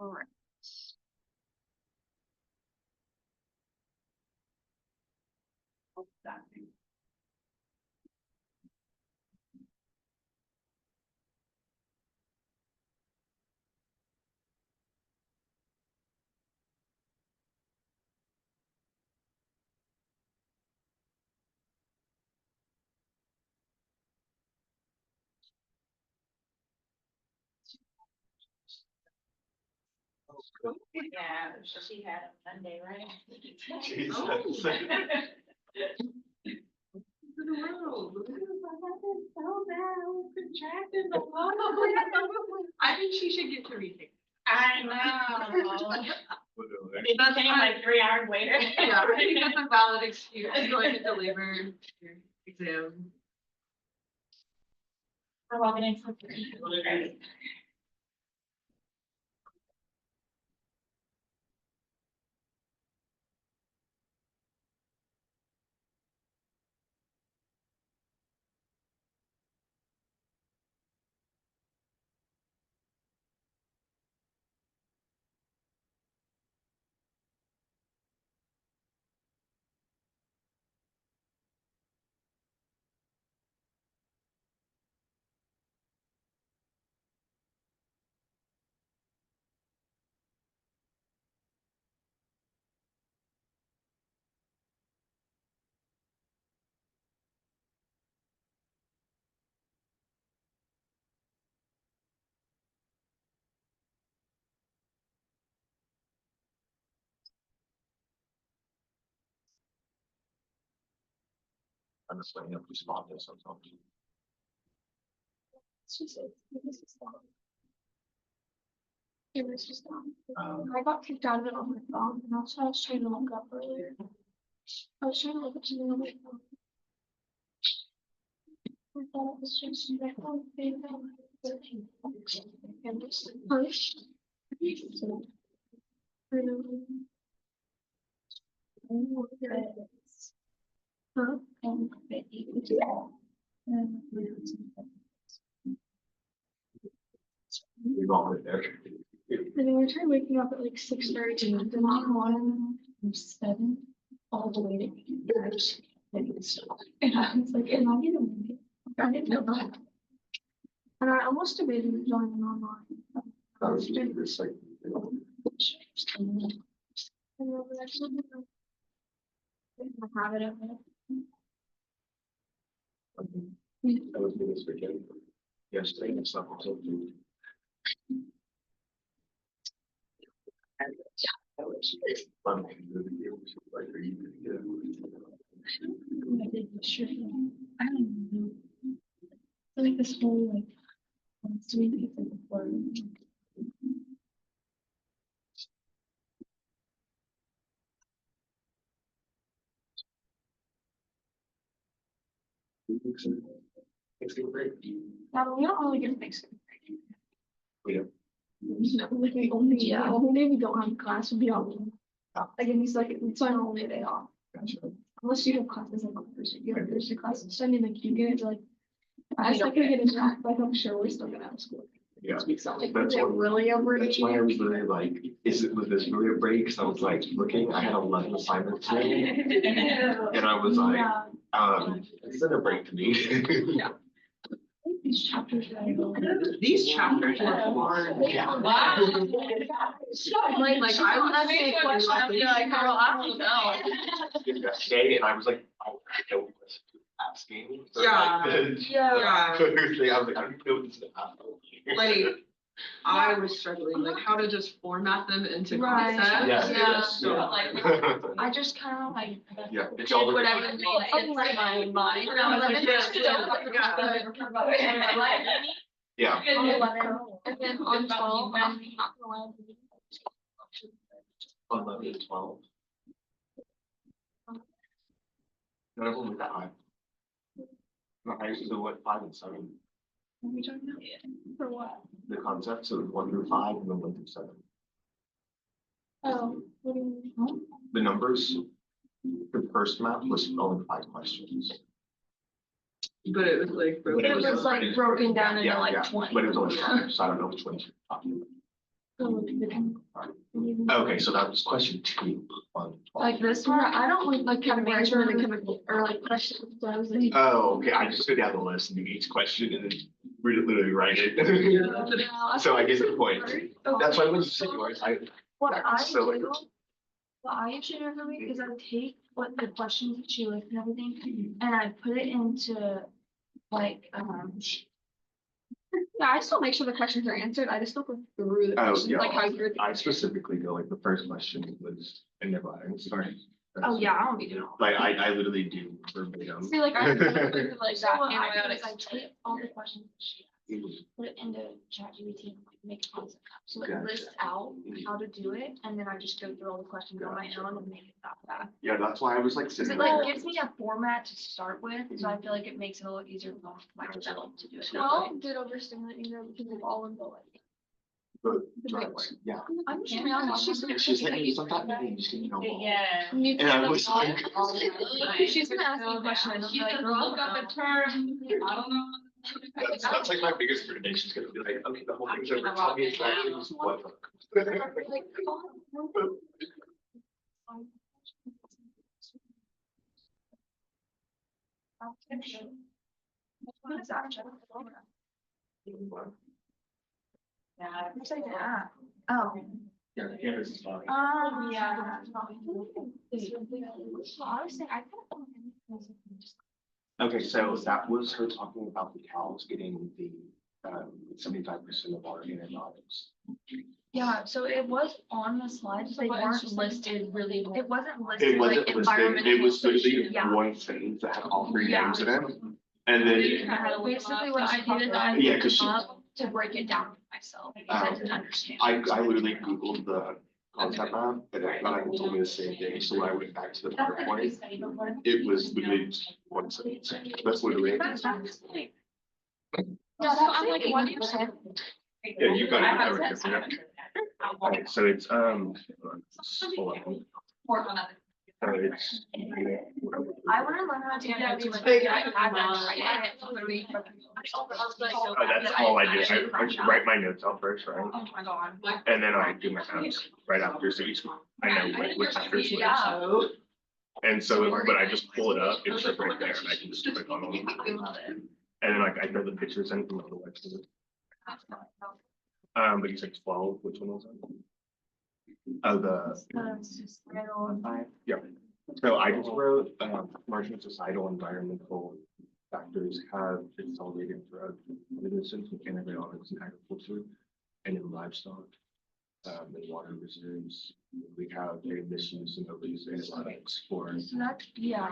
All right. Yeah, so she had a Monday, right? Jesus. In the world. So bad. I was contracted. I think she should get to reading. I know. Literally. It does take like 3 hours later. Yeah, I think that's a valid excuse. Going to deliver your exam. We're walking in for great. I'm just letting up respond to sometimes. She said, this is not. It was just not. I got kicked out of it on my phone, and also I was trying to look up earlier. I was trying to look up something on my phone. I thought it was just my phone thing. And just pushed. Huh? We've all been there. And then we tried waking up at like 6:30 to the morning from 7 all the way to 8. And I was like, am I gonna make it? I didn't know that. And I almost debated joining online. That was just like, And then the next one, I have it at my. I was doing this weekend. Yesterday and stuff also. Fun to do the games, like, are you gonna I did sure. I don't know. I feel like this whole like doing people before. It's gonna break. Now we don't really get Thanksgiving. We don't. Like the only day we don't have class would be on. Yeah. Like it means like it's our only day off. Gotcha. Unless you have classes like on Thursday, you have Thursday classes Sunday, like you get it like. I still can get it back, like I'm sure we're still gonna have school. Yeah. It's not like That's they're what- really over. That's why I was really like, was this really a break? Cause I was like looking, I had 11 assignments today. And I was like, this isn't a break to me. These chapters that I go. These chapters are hard. Yeah. Wow. Like I would That makes say me question, I'd be like, girl, I don't know. Today, and I was like, I don't know what this is asking. Or, Yeah. like, Yeah. Yeah. I was like, I don't know what this is asking. Like, I was struggling, like how to just format them into Right. concepts. Yes, Yeah. yes, So, yeah. like, I just kind of like. Yeah, it's did all. whatever made sense in my mind. And I was like, Yeah. on 11, and then on 12, I'm not gonna lie. 11 and 12. No, I've only got 5. No, I used to do what, 5 and 7. What are we talking about? For what? The concepts of 1 through 5 and then 1 through 7. Oh, what do you mean? The numbers, the first map was only 5 questions. But it was like. But It was like broken down into Yeah, like yeah, 20. but it was only 5, so I don't know which ones you're talking about. the chemical part. Okay, so that was question 2 on. Like this one, I don't like categorizing the chemical or like questions. So I was like. Oh, okay, I just go down the list and do each question and then literally write it. So I get the point. That's why when you said yours, What I so do, what I usually do every week is I take what the questions that she liked and everything, and I put it into like, yeah, I still make sure the questions are answered. I just don't go through the Oh, questions, yeah. like how you're. I specifically go like the first question was in never mind, sorry. Oh, yeah, I don't be doing all. Like I literally do verbatim. See, like, I do like So that. what And I do I is I take all the questions that she asked, put it into ChatGPT and like make a concept map. So it Gotcha. lists out how to do it, and then I just go through all the questions on my own and make it that. Yeah, that's why I was like Cause sitting it there. like gives me a format to start with, so I feel like it makes it a little easier for myself to do it. Well, did overstimulate you though because of all of the like. But The drugs, yeah. I'm just honest, She's like, "Hey, sometimes you just need help." Yeah. And I was like, She's gonna ask me a question. and I'll be She's like, gonna look up a term, I don't know. that's like my biggest prediction. She's gonna be like, okay, the whole thing's over. Tell me exactly what. like, What is that? Yeah. What's like that? Oh. Yeah, the canvas is fine. Yeah. I was saying, I kind Okay, so that was her talking about the cows getting the 75% of our antibiotics. Yeah, so it was on the slides, they what weren't interesting. listed really, it wasn't listed It like wasn't listed, environmental. it was literally Yeah. one sentence that had all 3 Yeah. names in it. And then, Basically what I did is I Yeah, looked 'cause them she- up to break it down for myself, because I didn't understand. I literally Googled the concept map and it kind of told me the same thing. So when I went back to the PowerPoint, it was literally just one sentence. That's literally it. Yeah, that's I'm like 1%. Yeah, you got it right here. Okay, so it's, hold on. So it's. I wanna learn how to do that. Oh, that's all I do. I write my notes out first, right? Oh my god. And then I do my notes right after, so each, I know which chapter is which. Yeah. And so, but I just pull it up, it's like right there, and I can just click on them. I love it. And then like I throw the pictures in from the website. But you said 12, which one was that? Oh, yeah. So I just wrote, emerging societal environmental factors have accelerated drug resistance with antibiotics in agriculture and in livestock. And water reserves, we have a misuse and overuse of antibiotics for. So that's, yeah,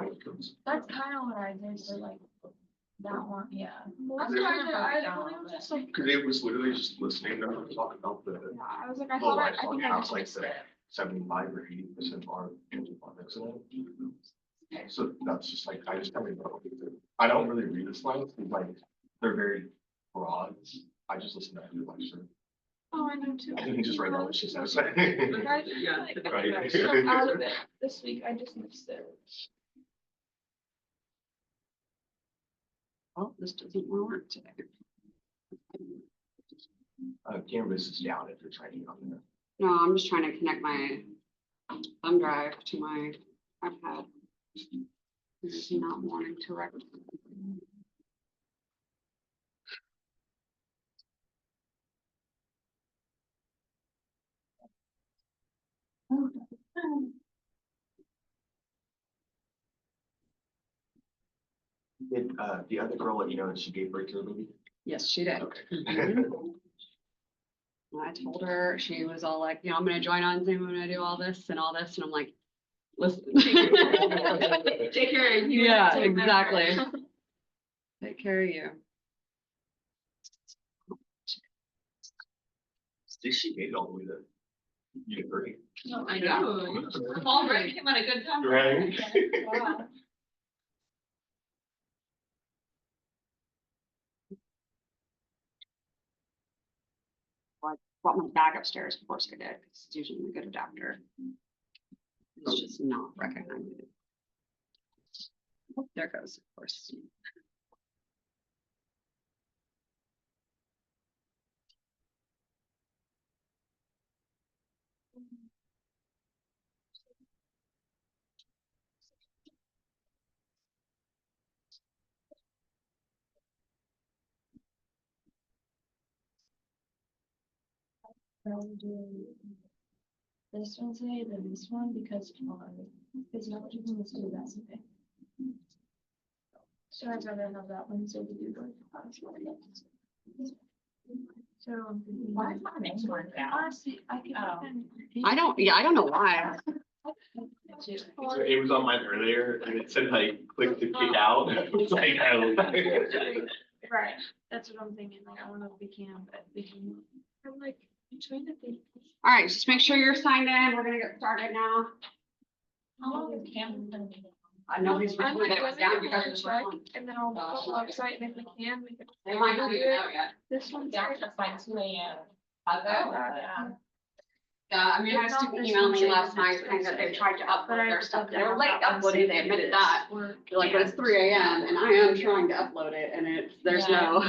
that's kind of what I did for like that one, yeah. That's what I did. I really was just like, Cause it was literally just listening to her talk about the. yeah, I was like, I Well, thought I livestock think I have just like mixed the it. 75 or 80% of our antibiotics in it. So that's just like, I just kind of know. I don't really read the slides, because like, they're very broad. I just listen to every lecture. Oh, I know too. I can just write down what she says. Like, I just Yeah. like, Right. I'm out of it this week. I just mixed it. Oh, this doesn't want to work today. Canvas is down if you're trying to get on there. No, I'm just trying to connect my thumb drive to my iPad. It's not wanting to record. Did the other girl let you know that she gave birth to a baby? Yes, she did. Okay. Mhm. I told her, she was all like, I'm gonna join on Zoom, I'm gonna do all this, and I'm like, listen. Take care of you. Yeah, Take care. exactly. Take care of you. At least she made it all the way to university. I know. Paul Ray came at a good time. Right? Wow. Brought my bag upstairs before I did, because it's usually a good adapter. It's just not recognizing it. Oh, there it goes, of course. I'll do this one today, then this one, because for physiology, let's do that today. So I'd rather have that one, so we do both. So I'm thinking. Why is my next one down? Honestly, I can. I don't know why. So it was on mine earlier and it said like, click to kick out. It was like, oh. Right, that's what I'm thinking, like, I don't know if we can, but we can. I'm like, I'm trying to think. All right, just make sure you're signed in. We're gonna get started now. How long is Cameron gonna be? Nobody's I'm really like, that let was me down go because and it's check, one. and then I'll go to the website, and if we can, we can. They might not do even know yet. This one's. Yeah, it's like 2 a.m. How's that? Yeah. Yeah, I mean, I had a student email me last night saying that they tried to upload their stuff. They were late uploading, they admitted that. They're like, but it's 3 a.m. and I am trying to upload it and there's no.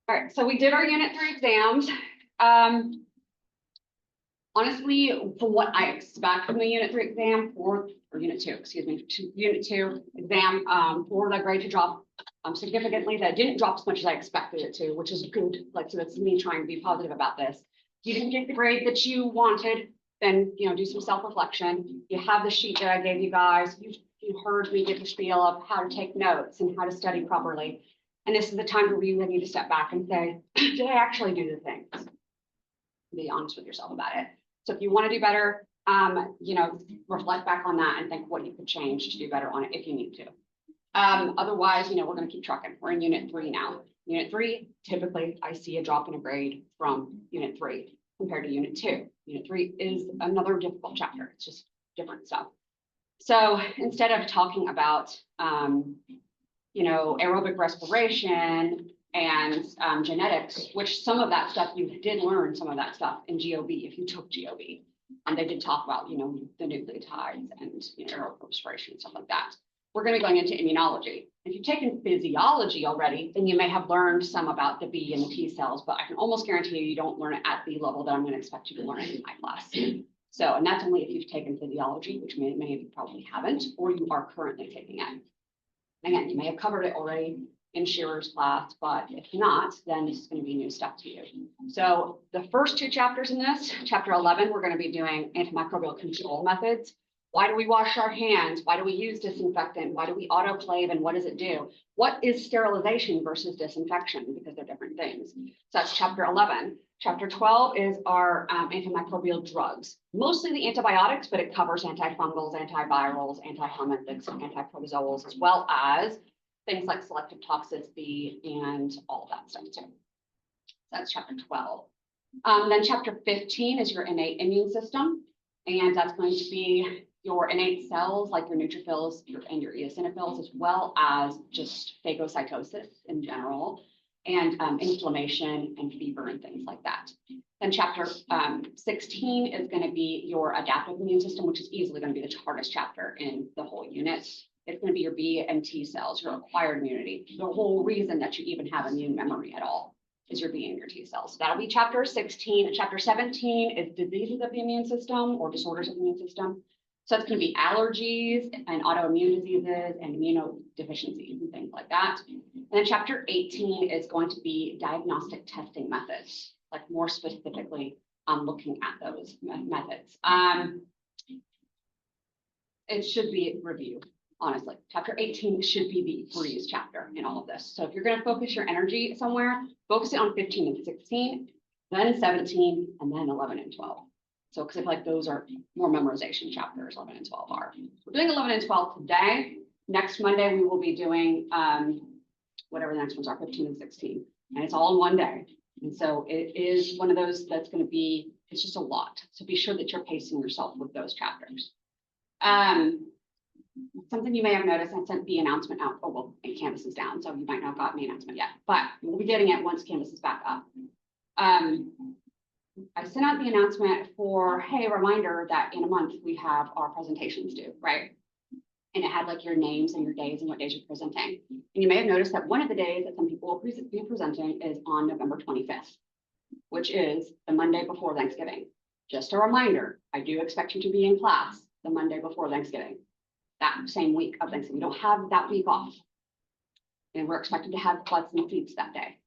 All right, so we did our unit 3 exams. Honestly, from what I expect from the unit 3 exam or unit 2, excuse me, unit 2 exam, for the grade to drop significantly, that didn't drop as much as I expected it to, which is good. Like, so that's me trying to be positive about this. If you didn't get the grade that you wanted, then, you know, do some self-reflection. You have the sheet that I gave you guys. You heard me give the spiel of how to take notes and how to study properly. And this is the time where you really need to step back and say, did I actually do the things? Be honest with yourself about it. So if you want to do better, you know, reflect back on that and think what you could change to do better on it if you need to. Otherwise, you know, we're going to keep trucking. We're in unit 3 now. Unit 3, typically I see a drop in a grade from unit 3 compared to unit 2. Unit 3 is another difficult chapter. It's just different stuff. So instead of talking about, you know, aerobic respiration and genetics, which some of that stuff you did learn some of that stuff in GOB if you took GOB. And they did talk about, you know, the nucleotides and, you know, aerobic respiration and stuff like that. We're going to be going into immunology. If you've taken physiology already, then you may have learned some about the B and the T cells, but I can almost guarantee you don't learn it at the level that I'm going to expect you to learn it in my class. So, and that's only if you've taken physiology, which many of you probably haven't, or you are currently taking it. Again, you may have covered it already in Shearer's class, but if not, then this is going to be new stuff to you. So the first 2 chapters in this, chapter 11, we're going to be doing antimicrobial control methods. Why do we wash our hands? Why do we use disinfectant? Why do we autoclave and what does it do? What is sterilization versus disinfection? Because they're different things. So that's chapter 11. Chapter 12 is our antimicrobial drugs, mostly the antibiotics, but it covers antifungals, antivirals, antihelminthics, antiprotozoals, as well as things like selective toxicity and all of that stuff too. That's chapter 12. Then chapter 15 is your innate immune system. And that's going to be your innate cells, like your neutrophils and your eosinophils, as well as just phagocytosis in general, and inflammation and fever and things like that. Then chapter 16 is going to be your adaptive immune system, which is easily going to be the hardest chapter in the whole unit. It's going to be your B and T cells, your acquired immunity. The whole reason that you even have immune memory at all is your B and your T cells. So that'll be chapter 16. Chapter 17 is diseases of the immune system or disorders of the immune system. So it's going to be allergies and autoimmune diseases and immunodeficiencies and things like that. And then chapter 18 is going to be diagnostic testing methods, like more specifically looking at those methods. It should be review. Honestly, chapter 18 should be the freeze chapter in all of this. So if you're going to focus your energy somewhere, focus it on 15 and 16, then 17, and then 11 and 12. So because I feel like those are more memorization chapters, 11 and 12 are. We're doing 11 and 12 today. Next Monday, we will be doing whatever the next ones are, 15 and 16. And it's all in one day. And so it is one of those that's going to be, it's just a lot. So be sure that you're pacing yourself with those chapters. Something you may have noticed, I sent the announcement out. Oh, well, and Canvas is down, so you might not have gotten the announcement yet, but we'll be getting it once Canvas is back up. I sent out the announcement for, hey, reminder that in a month we have our presentations due, right? And it had like your names and your days and what days you're presenting. And you may have noticed that one of the days that some people will be presenting is on November 25th, which is the Monday before Thanksgiving. Just a reminder, I do expect you to be in class the Monday before Thanksgiving. That same week of Thanksgiving. We don't have that week off. And we're expected to have butts and seats that day.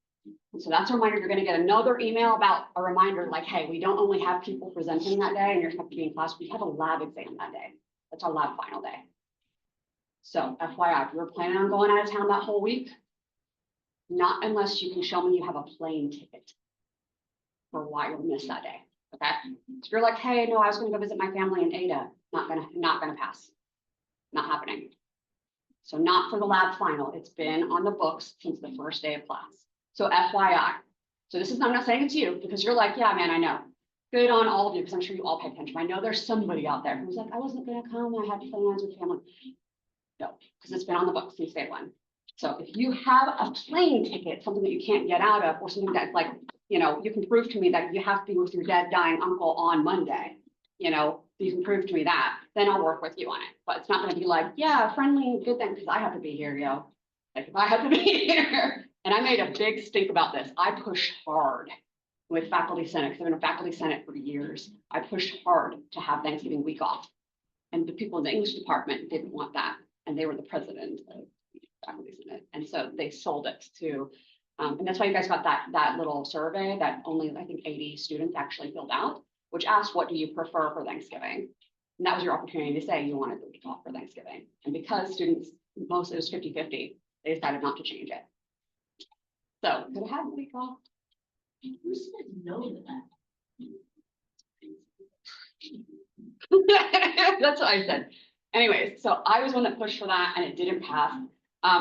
And so that's a reminder, you're gonna get another email about a reminder like, hey, we don't only have people presenting that day and you're supposed to be in class, we have a lab exam that day. That's our lab final day. So FYI, if you're planning on going out of town that whole week, not unless you can show me you have a plane ticket for why you'll miss that day, okay? If you're like, hey, no, I was gonna go visit my family in Ada, not gonna pass. Not happening. So not for the lab final. It's been on the books since the first day of class. So FYI. So this is, I'm not saying it's you because you're like, yeah, man, I know. Good on all of you because I'm sure you all pay attention. I know there's somebody out there who's like, I wasn't gonna come. I had plans with family. No, because it's been on the books since day one. So if you have a plane ticket, something that you can't get out of, or something that's like, you know, you can prove to me that you have to be with your dead, dying uncle on Monday, you know, you can prove to me that, then I'll work with you on it. But it's not gonna be like, yeah, friendly, good thing, because I have to be here, yo. Like if I have to be here, and I made a big stink about this, I pushed hard with faculty senate, because I've been a faculty senate for years. I pushed hard to have Thanksgiving week off. And the people in the English department didn't want that. And they were the president of the faculty senate. And so they sold it to, and that's why you guys got that little survey that only, I think 80 students actually filled out, which asked, what do you prefer for Thanksgiving? And that was your opportunity to say you wanted the week off for Thanksgiving. And because students, most, it was 50-50, they decided not to change it. So could have had a week off. Who said no to that? That's what I said. Anyways, so I was one that pushed for that and it didn't pass.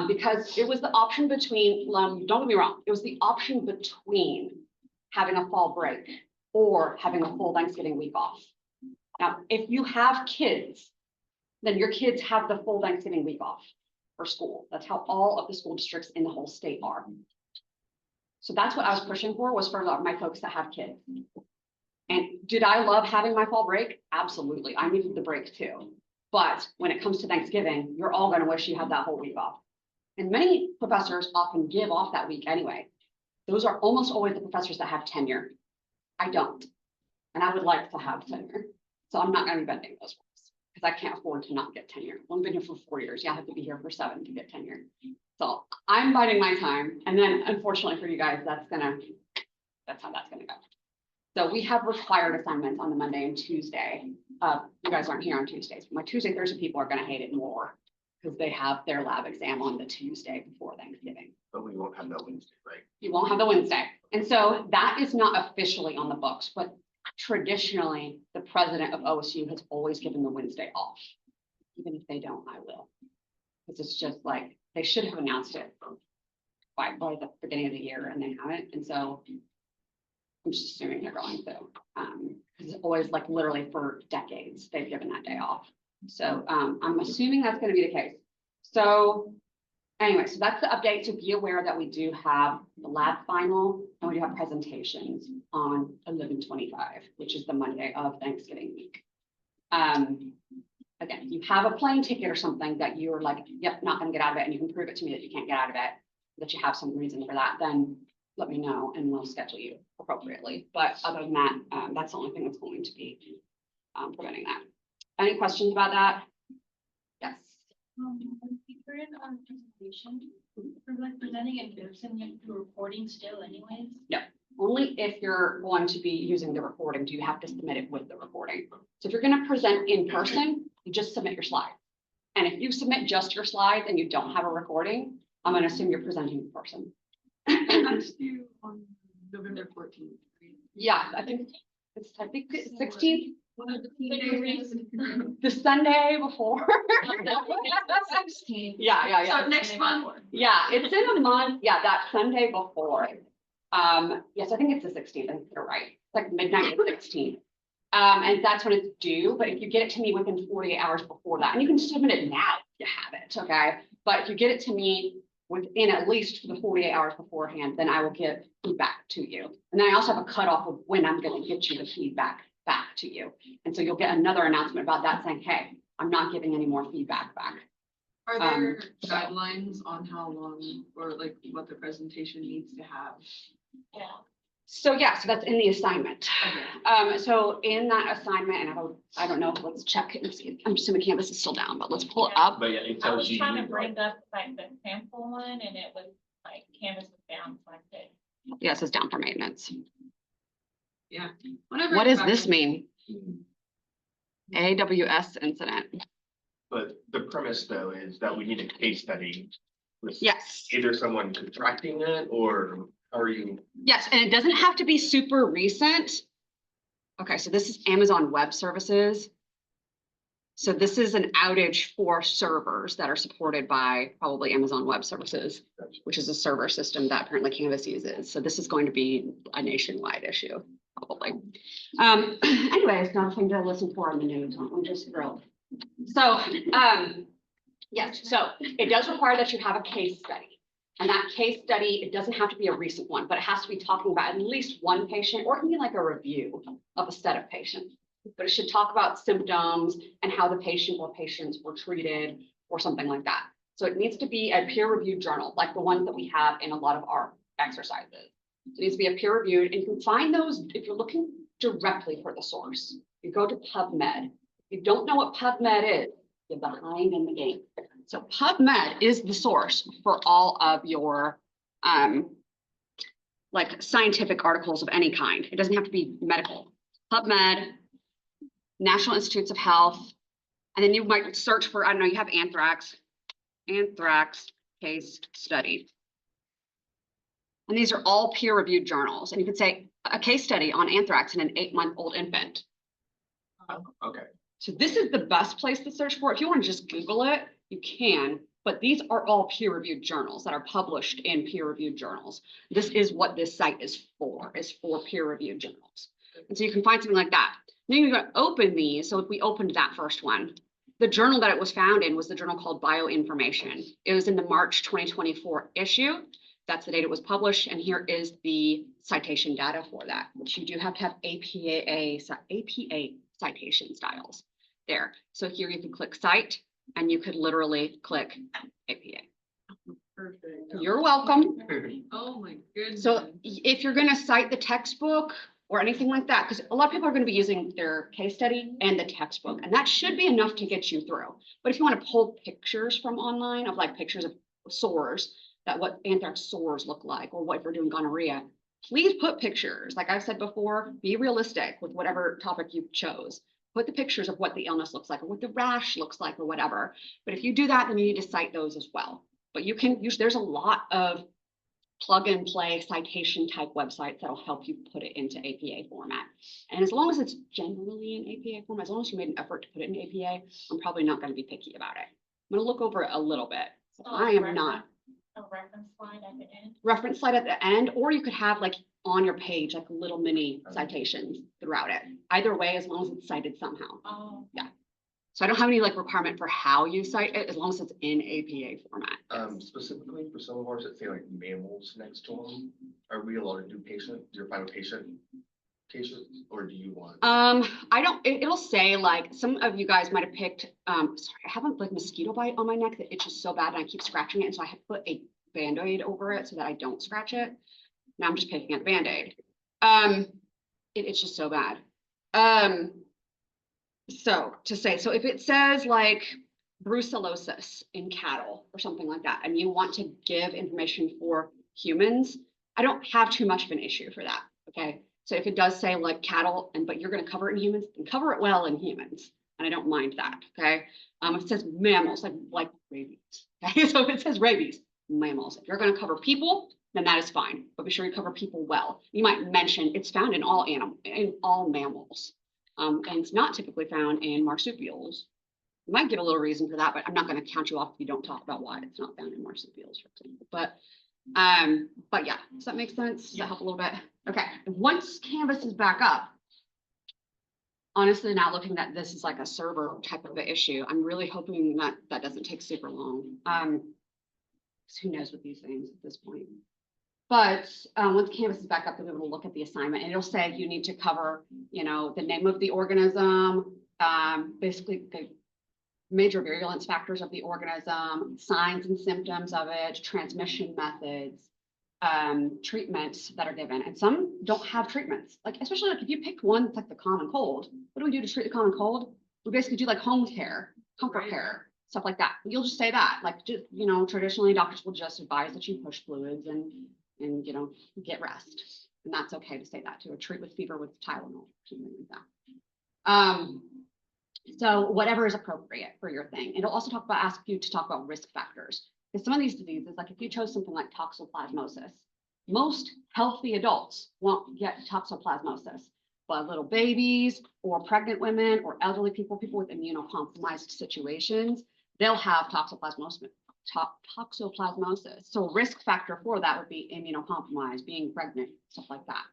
Because it was the option between, don't get me wrong, it was the option between having a fall break or having a full Thanksgiving week off. Now, if you have kids, then your kids have the full Thanksgiving week off for school. That's how all of the school districts in the whole state are. So that's what I was pushing for, was for my folks that have kids. And did I love having my fall break? Absolutely. I needed the break too. But when it comes to Thanksgiving, you're all going to wish you had that whole week off. And many professors often give off that week anyway. Those are almost always the professors that have tenure. I don't. And I would like to have tenure. So I'm not going to be bending those rules because I can't afford to not get tenure. I've been here for 4 years. Yeah, I have to be here for 7 to get tenure. So I'm biding my time. And then unfortunately for you guys, that's how that's gonna go. So we have required assignments on the Monday and Tuesday. You guys aren't here on Tuesdays, but my Tuesday, Thursday people are gonna hate it more because they have their lab exam on the Tuesday before Thanksgiving. But we won't have that Wednesday, right? You won't have the Wednesday. And so that is not officially on the books, but traditionally, the president of OSU has always given the Wednesday off. Even if they don't, I will. Because it's just like, they should have announced it by the beginning of the year and they haven't. And so I'm just assuming they're going to, because it's always like literally for decades, they've given that day off. So I'm assuming that's going to be the case. So anyway, so that's the update. So be aware that we do have the lab final and we do have presentations on 11/25, which is the Monday of Thanksgiving week. Again, if you have a plane ticket or something that you're like, yep, not going to get out of it, and you can prove it to me that you can't get out of it, that you have some reason for that, then let me know and we'll schedule you appropriately. But other than that, that's the only thing that's going to be preventing that. Any questions about that? Yes. If you're in a presentation, for like presenting in person, you have to do recording still anyways. Only if you're going to be using the recording, do you have to submit it with the recording. So if you're going to present in person, you just submit your slide. And if you submit just your slides and you don't have a recording, I'm going to assume you're presenting in person. That's due on November 14th. Yeah, I think it's 16th, One of the days. the Sunday before. 16. Yeah. So next month. Yeah, it's in a month. Yeah, that Sunday before. Yes, I think it's the 16th. I think you're right. It's like midnight the 16th. And that's when it's due. But if you get it to me within 48 hours before that, and you can submit it now if you have it, okay? But if you get it to me within at least the 48 hours beforehand, then I will give feedback to you. And then I also have a cutoff of when I'm going to get you the feedback back to you. And so you'll get another announcement about that saying, hey, I'm not giving any more feedback back. Are there guidelines on how long or like what the presentation needs to have? Yeah. So yeah, so that's in the assignment. Okay. So in that assignment, and I don't know, let's check and see. I'm assuming Canvas is still down, but let's pull it up. But yeah, it I tells was you. trying to bring up like the sample one and it was like Canvas was down, so I could Yeah, it says down for maintenance. Yeah. Whenever What I does go this back- mean? AWS incident. But the premise though is that we need a case study with Yes, either someone contracting it or are you? yes, and it doesn't have to be super recent. Okay, so this is Amazon Web Services. So this is an outage for servers that are supported by probably Amazon Web Services, which is a server system that apparently Canvas uses. So this is going to be a nationwide issue, probably. Anyways, nothing to listen for on the news. I'm just thrilled. So, yes, so it does require that you have a case study. And that case study, it doesn't have to be a recent one, but it has to be talking about at least one patient, or it can be like a review of a set of patients. But it should talk about symptoms and how the patient or patients were treated or something like that. So it needs to be a peer-reviewed journal, like the ones that we have in a lot of our exercises. It needs to be a peer-reviewed, and you can find those if you're looking directly for the source. You go to PubMed. If you don't know what PubMed is, you're behind in the game. So PubMed is the source for all of your like scientific articles of any kind. It doesn't have to be medical. PubMed, National Institutes of Health, and then you might search for, I don't know, you have anthrax case study. And these are all peer-reviewed journals. And you could say a case study on anthrax in an 8-month-old infant. Okay. So this is the best place to search for. If you want to just Google it, you can, but these are all peer-reviewed journals that are published in peer-reviewed journals. This is what this site is for peer-reviewed journals. And so you can find something like that. Then you're going to open these. So if we opened that first one, the journal that it was found in was the journal called Bioinformation. It was in the March 2024 issue. That's the date it was published. And here is the citation data for that, which you do have to have APA citation styles there. So here you can click cite and you could literally click APA. Perfect. You're welcome. Oh, my goodness. So if you're going to cite the textbook or anything like that, because a lot of people are going to be using their case study and the textbook, and that should be enough to get you through. But if you want to pull pictures from online of like pictures of sores, that what anthrax sores look like, or what if you're doing gonorrhea, please put pictures. Like I've said before, be realistic with whatever topic you chose. Put the pictures of what the illness looks like or what the rash looks like or whatever. But if you do that, then you need to cite those as well. But you can use, there's a lot of plug and play citation type websites that'll help you put it into APA format. And as long as it's generally in APA format, as long as you made an effort to put it in APA, I'm probably not going to be picky about it. I'm going to look over it a little bit. I am not. A reference slide at the end. Reference slide at the end, or you could have like on your page, like little mini citations throughout it. Either way, as long as it's cited somehow. Oh. So I don't have any like requirement for how you cite it, as long as it's in APA format. Specifically for some of ours that say like mammals next to them, are we allowed to do your final patient cases, or do you want? I don't, it'll say like, some of you guys might have picked, sorry, I have a like mosquito bite on my neck that itches so bad and I keep scratching it. And so I have to put a Band-Aid over it so that I don't scratch it. Now I'm just picking at the Band-Aid. It's just so bad. So if it says like brucellosis in cattle or something like that, and you want to give information for humans, I don't have too much of an issue for that. Okay. So if it does say like cattle, but you're going to cover it in humans, then cover it well in humans. And I don't mind that. Okay. If it says mammals, like rabies. Okay. So if it says rabies, mammals, if you're going to cover people, then that is fine. But be sure you cover people well. You might mention it's found in all mammals. And it's not typically found in marsupials. You might give a little reason for that, but I'm not going to count you off if you don't talk about why it's not found in marsupials, for example. But yeah, does that make sense? Does that help a little bit? Okay, once Canvas is back up, honestly, not looking that this is like a server type of an issue. I'm really hoping that that doesn't take super long. 'Cause who knows with these things at this point. But once Canvas is back up, you'll be able to look at the assignment and it'll say you need to cover, you know, the name of the organism, basically the major virulence factors of the organism, signs and symptoms of it, transmission methods, treatments that are given. And some don't have treatments. Like, especially like if you picked one that's like the common cold, what do we do to treat the common cold? We basically do like home care, comfort care, stuff like that. You'll just say that, like, just, you know, traditionally doctors will just advise that you push fluids and and, get rest. And that's okay to say that to a treat with fever with Tylenol, something like that. So whatever is appropriate for your thing. It'll also ask you to talk about risk factors. Because some of these diseases, like if you chose something like toxoplasmosis, most healthy adults won't get toxoplasmosis, but little babies or pregnant women or elderly people with immunocompromised situations, they'll have toxoplasmosis. So a risk factor for that would be immunocompromised, being pregnant, stuff like that.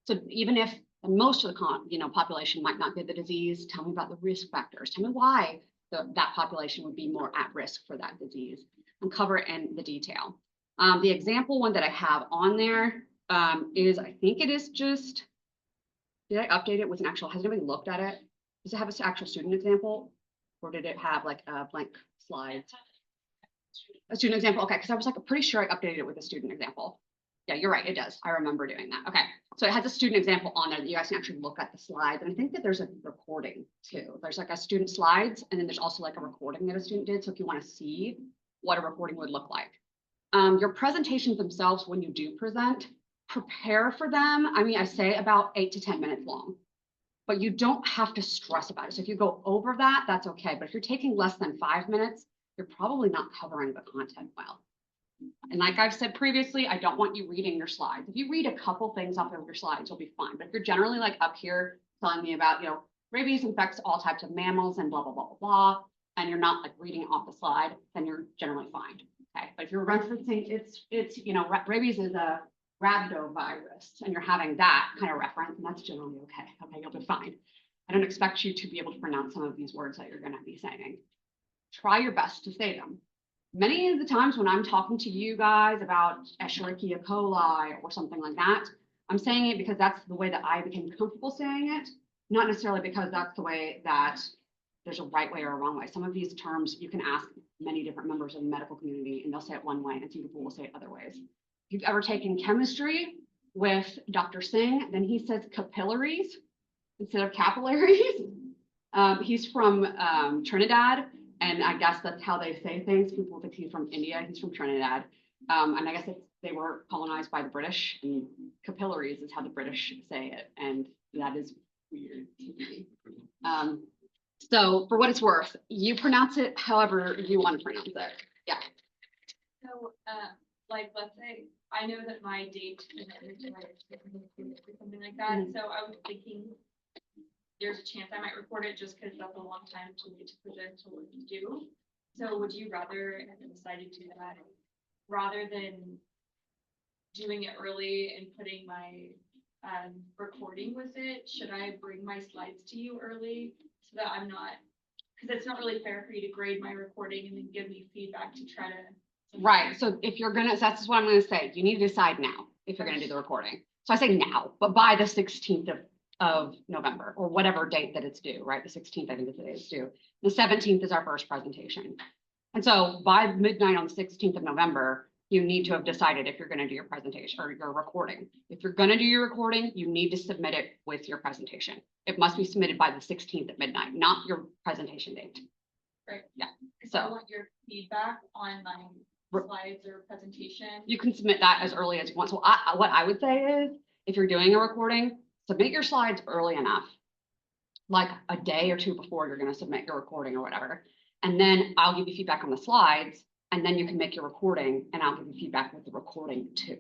So even if most of the population might not get the disease, tell me about the risk factors. Tell me why that population would be more at risk for that disease, and cover it in the detail. The example one that I have on there is, I think it is just, did I update it with an actual, has anybody looked at it? Does it have an actual student example? Or did it have like a blank slide? A student example, okay, because I was like pretty sure I updated it with a student example. Yeah, you're right, it does. I remember doing that. Okay, so it has a student example on there that you guys can actually look at the slides. And I think that there's a recording too. There's like a student slides, and then there's also like a recording that a student did. So if you want to see what a recording would look like. Your presentations themselves, when you do present, prepare for them. I mean, I say about 8 to 10 minutes long, but you don't have to stress about it. So if you go over that, that's okay. But if you're taking less than 5 minutes, you're probably not covering the content well. And like I've said previously, I don't want you reading your slides. If you read a couple things off of your slides, you'll be fine. But if you're generally like up here telling me about, rabies infects all types of mammals and blah, blah, blah, blah, blah, and you're not like reading it off the slide, then you're generally fine. Okay. But if you're referencing, rabies is a rhabdovirus, and you're having that kind of reference, and that's generally okay. Okay, you'll be fine. I don't expect you to be able to pronounce some of these words that you're going to be saying. Try your best to say them. Many of the times when I'm talking to you guys about Escherichia coli or something like that, I'm saying it because that's the way that I became comfortable saying it, not necessarily because that's the way that there's a right way or a wrong way. Some of these terms you can ask many different members of the medical community, and they'll say it one way, and some people will say it other ways. If you've ever taken chemistry with Dr. Singh, then he says capillaries instead of capillaries. He's from Trinidad, and I guess that's how they say things. People think he's from India. He's from Trinidad. And I guess they were colonized by the British, and capillaries is how the British say it. And that is weird to me. So for what it's worth, you pronounce it however you want to pronounce it. Yeah. So, like, let's say, I know that my date is something like that, so I was thinking there's a chance I might record it just because that's a long time to me to present to what you do. So would you rather, and decided to do that, rather than doing it early and putting my recording with it, should I bring my slides to you early so that I'm not, because it's not really fair for you to grade my recording and then give me feedback to try to. Right. So if you're going to, that's what I'm going to say. You need to decide now if you're going to do the recording. So I say now, but by the 16th of November, or whatever date that it's due, right? The 16th, I think is the day it's due. The 17th is our first presentation. And so by midnight on the 16th of November, you need to have decided if you're going to do your presentation or your recording. If you're going to do your recording, you need to submit it with your presentation. It must be submitted by the 16th at midnight, not your presentation date. Right. Yeah. So I want your feedback on my slides or presentation. You can submit that as early as you want. So what I would say is, if you're doing a recording, submit your slides early enough, like a day or two before you're going to submit your recording or whatever. And then I'll give you feedback on the slides, and then you can make your recording, and I'll give you feedback with the recording too.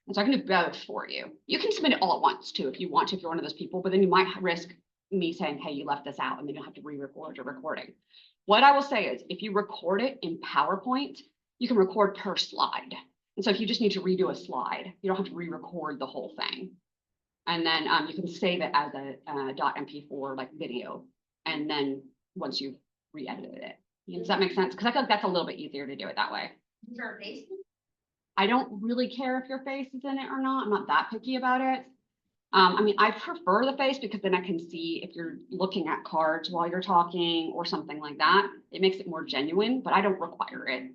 And so I can do both for you. You can submit it all at once too, if you want to, if you're one of those people, but then you might risk me saying, hey, you left this out, and then you'll have to re-record your recording. What I will say is, if you record it in PowerPoint, you can record per slide. And so if you just need to redo a slide, you don't have to re-record the whole thing. And then you can save it as a .mp4 like video. And then once you've re-edited it. Does that make sense? Because I feel like that's a little bit easier to do it that way. Is there a face? I don't really care if your face is in it or not. I'm not that picky about it. I mean, I prefer the face because then I can see if you're looking at cards while you're talking or something like that. It makes it more genuine, but I don't require it.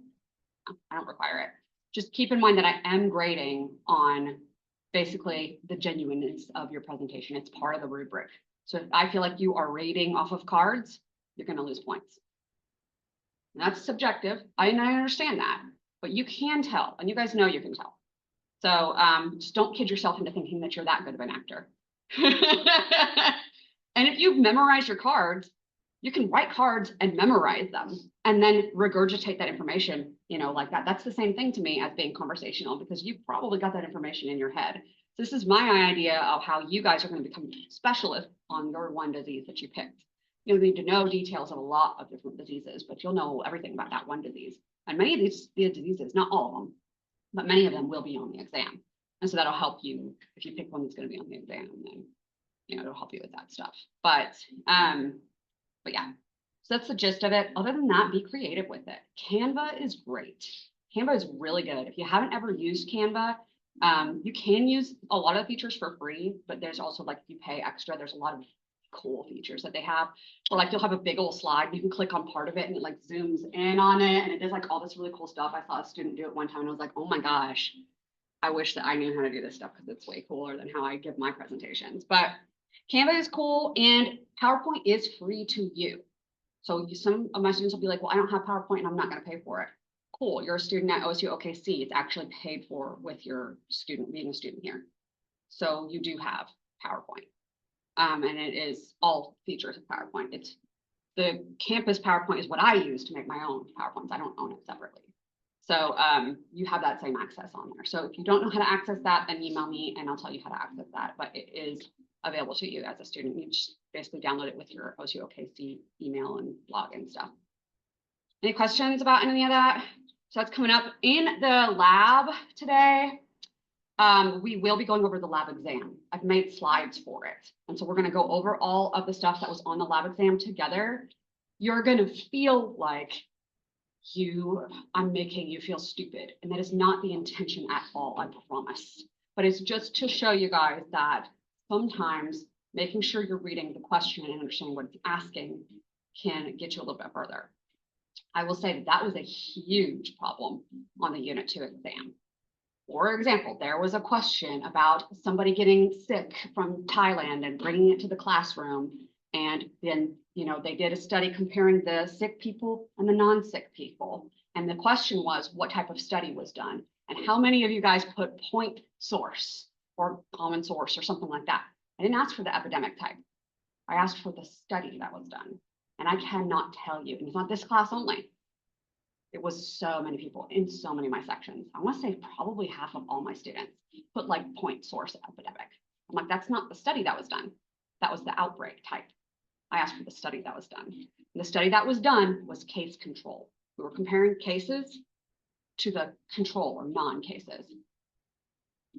I don't require it. Just keep in mind that I am grading on basically the genuineness of your presentation. It's part of the rubric. So if I feel like you are rating off of cards, you're going to lose points. And that's subjective. I understand that, but you can tell, and you guys know you can tell. So just don't kid yourself into thinking that you're that good of an actor. And if you've memorized your cards, you can write cards and memorize them and then regurgitate that information, you know, like that. That's the same thing to me as being conversational, because you've probably got that information in your head. This is my idea of how you guys are going to become specialists on your one disease that you picked. You'll need to know details of a lot of different diseases, but you'll know everything about that one disease. And many of these diseases, not all of them, but many of them will be on the exam. And so that'll help you if you pick one that's going to be on the exam, then, you know, it'll help you with that stuff. But yeah, so that's the gist of it. Other than that, be creative with it. Canva is great. Canva is really good. If you haven't ever used Canva, you can use a lot of the features for free, but there's also, like, if you pay extra, there's a lot of cool features that they have. Or like, you'll have a big old slide, you can click on part of it and it like zooms in on it and it does like all this really cool stuff. I saw a student do it one time and I was like, oh my gosh, I wish that I knew how to do this stuff, because it's way cooler than how I give my presentations. But Canva is cool, and PowerPoint is free to you. So some of my students will be like, well, I don't have PowerPoint and I'm not going to pay for it. Cool, you're a student at OSU OKC. It's actually paid for with your student being a student here. So you do have PowerPoint. And it is all features of PowerPoint. It's the campus PowerPoint is what I use to make my own PowerPoints. I don't own it separately. So you have that same access on there. So if you don't know how to access that, then email me and I'll tell you how to access that. But it is available to you as a student. You just basically download it with your OSU OKC email and login stuff. Any questions about any of that? So that's coming up in the lab today. We will be going over the lab exam. I've made slides for it. And so we're going to go over all of the stuff that was on the lab exam together. You're going to feel like I'm making you feel stupid. And that is not the intention at all, I promise. But it's just to show you guys that sometimes making sure you're reading the question and understanding what it's asking can get you a little bit further. I will say that that was a huge problem on the Unit 2 exam. For example, there was a question about somebody getting sick from Thailand and bringing it to the classroom. And then, you know, they did a study comparing the sick people and the non-sick people. And the question was, what type of study was done? And how many of you guys put point source or common source or something like that? I didn't ask for the epidemic type. I asked for the study that was done. And I cannot tell you, and it's not this class only. It was so many people in so many of my sections. I want to say probably half of all my students put like point source epidemic. I'm like, that's not the study that was done. That was the outbreak type. I asked for the study that was done. And the study that was done was case control. We were comparing cases to the control or non-cases.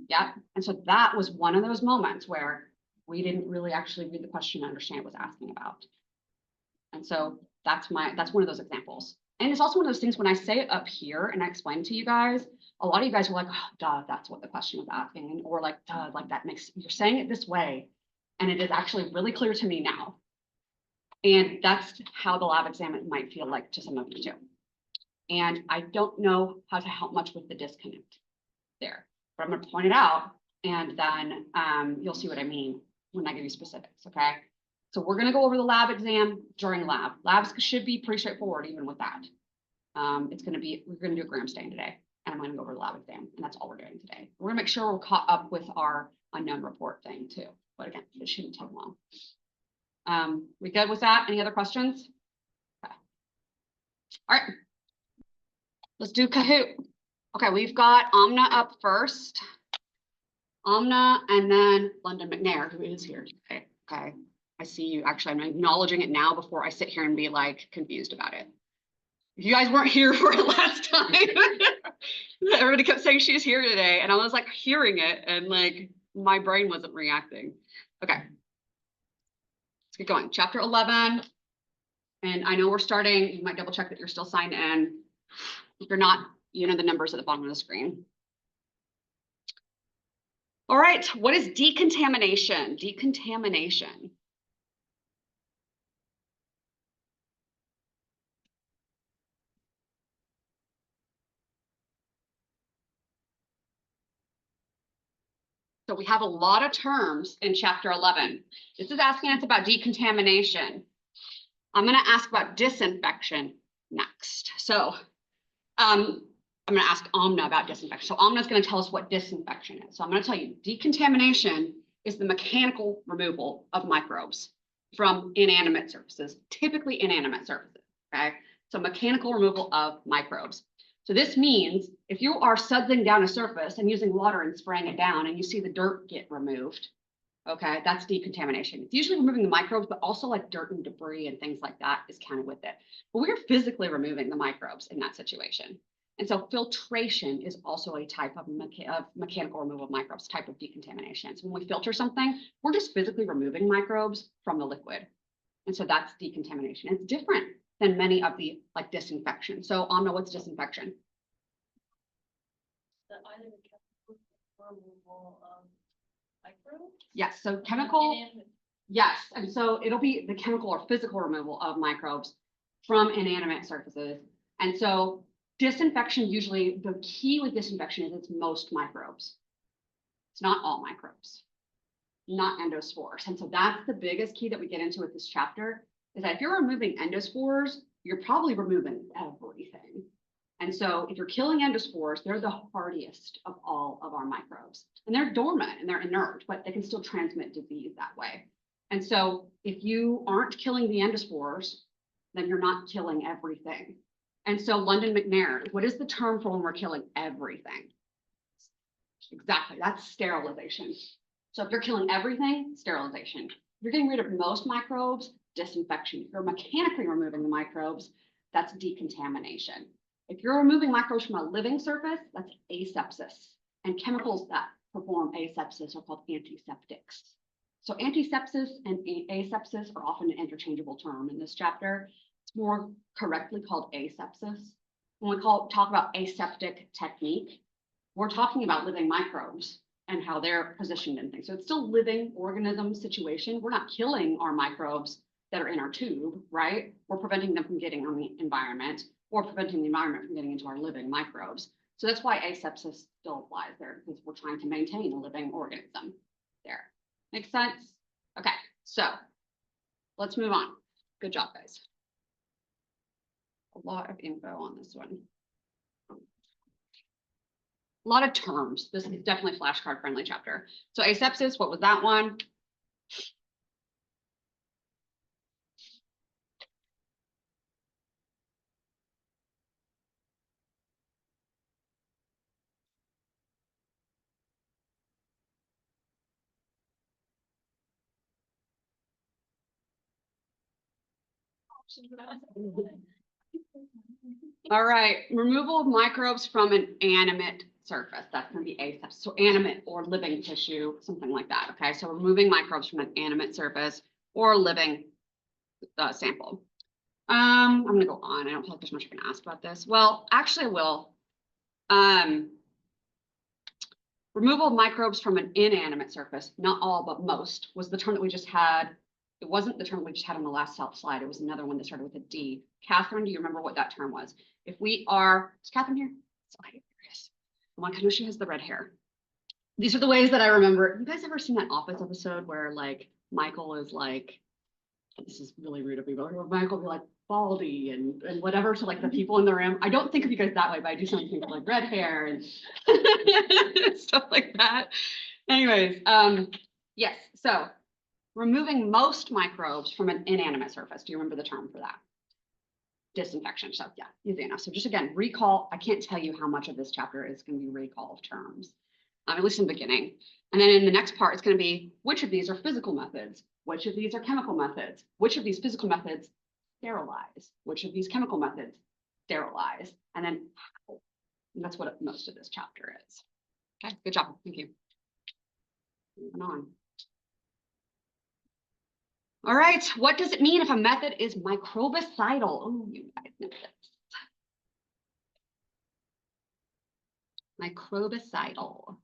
Yeah, and so that was one of those moments where we didn't really actually read the question and understand what it was asking about. And so that's one of those examples. And it's also one of those things when I say it up here and I explain to you guys, a lot of you guys were like, oh, duh, that's what the question was asking. Or like, duh, like that makes, you're saying it this way. And it is actually really clear to me now. And that's how the lab exam might feel like to some of you too. And I don't know how to help much with the disconnect there, but I'm going to point it out and then you'll see what I mean when I give you specifics, okay? So we're going to go over the lab exam during lab. Labs should be pretty straightforward even with that. We're going to do a gram stain today and I'm going to go over the lab exam and that's all we're doing today. We're going to make sure we're caught up with our unknown report thing too. But again, it shouldn't take long. We good with that? Any other questions? Okay. All right. Let's do Kahoot. Okay, we've got Amna up first. Amna and then London McNair, who is here today. Okay. I see you. Actually, I'm acknowledging it now before I sit here and be like confused about it. If you guys weren't here for it last time, everybody kept saying she's here today. And I was like hearing it and like my brain wasn't reacting. Okay. Let's get going. Chapter 11. And I know we're starting. You might double check that you're still signed in. If you're not, you know the numbers at the bottom of the screen. All right. What is decontamination? Decontamination. So we have a lot of terms in chapter 11. This is asking us about decontamination. I'm going to ask about disinfection next. So I'm gonna ask Amna about disinfection. So Amna's gonna tell us what disinfection is. So I'm gonna tell you, decontamination is the mechanical removal of microbes from inanimate surfaces, typically inanimate surfaces, okay? So mechanical removal of microbes. So this means if you are sudsing down a surface and using water and spraying it down and you see the dirt get removed, okay, that's decontamination. It's usually removing the microbes, but also like dirt and debris and things like that is counted with it. But we're physically removing the microbes in that situation. And so filtration is also a type of mechanical removal of microbes, type of decontamination. So when we filter something, we're just physically removing microbes from the liquid. And so that's decontamination. It's different than many of the like disinfection. So Amna, what's disinfection? The either the chemical or removal of microbes. Yes, so chemical, And yes. And so it'll be the chemical or physical removal of microbes from inanimate surfaces. And so disinfection, usually the key with disinfection is it's most microbes. It's not all microbes, not endospores. And so that's the biggest key that we get into with this chapter is that if you're removing endospores, you're probably removing everything. And so if you're killing endospores, they're the hardiest of all of our microbes. And they're dormant and they're inert, but they can still transmit disease that way. And so if you aren't killing the endospores, then you're not killing everything. And so London McNair, what is the term for when we're killing everything? Exactly, that's sterilization. So if you're killing everything, sterilization. If you're getting rid of most microbes, disinfection. If you're mechanically removing the microbes, that's decontamination. If you're removing microbes from a living surface, that's asepsis. And chemicals that perform asepsis are called antiseptics. So antisepsis and asepsis are often an interchangeable term in this chapter. It's more correctly called asepsis. When we talk about aseptic technique, we're talking about living microbes and how they're positioned in things. So it's still living organism situation. We're not killing our microbes that are in our tube, right? We're preventing them from getting on the environment or preventing the environment from getting into our living microbes. So that's why asepsis still applies there, because we're trying to maintain a living organism there. Makes sense? Okay, so let's move on. Good job, guys. A lot of info on this one. A lot of terms. This is definitely flashcard friendly chapter. So asepsis, what was that one? All right, removal of microbes from an animate surface. That's going to be asepsis. So animate or living tissue, something like that. Okay, so removing microbes from an animate surface or living sample. I'm going to go on. I don't feel like there's much I can ask about this. Well, actually, I will. Removal of microbes from an inanimate surface, not all, but most, was the term that we just had. It wasn't the term we just had on the last slide. It was another one that started with a D. Catherine, do you remember what that term was? If we are, is Catherine here? So I curious. I know she has the red hair. These are the ways that I remember. You guys ever seen that Office episode where like Michael is like, this is really rude of me, but Michael will be like baldy and whatever to like the people in the room. I don't think of you guys that way, but I do something like red hair and stuff like that. Anyways, yes, so removing most microbes from an inanimate surface. Do you remember the term for that? Disinfection. So yeah, easy enough. So just again, recall. I can't tell you how much of this chapter is going to be recall of terms, at least in the beginning. And then in the next part, it's going to be which of these are physical methods? Which of these are chemical methods? Which of these physical methods sterilize? Which of these chemical methods sterilize? And then how? And that's what most of this chapter is. Okay, good job. Thank you. Moving on. All right, what does it mean if a method is microbicidal? Oh, you guys know this. Microbicidal.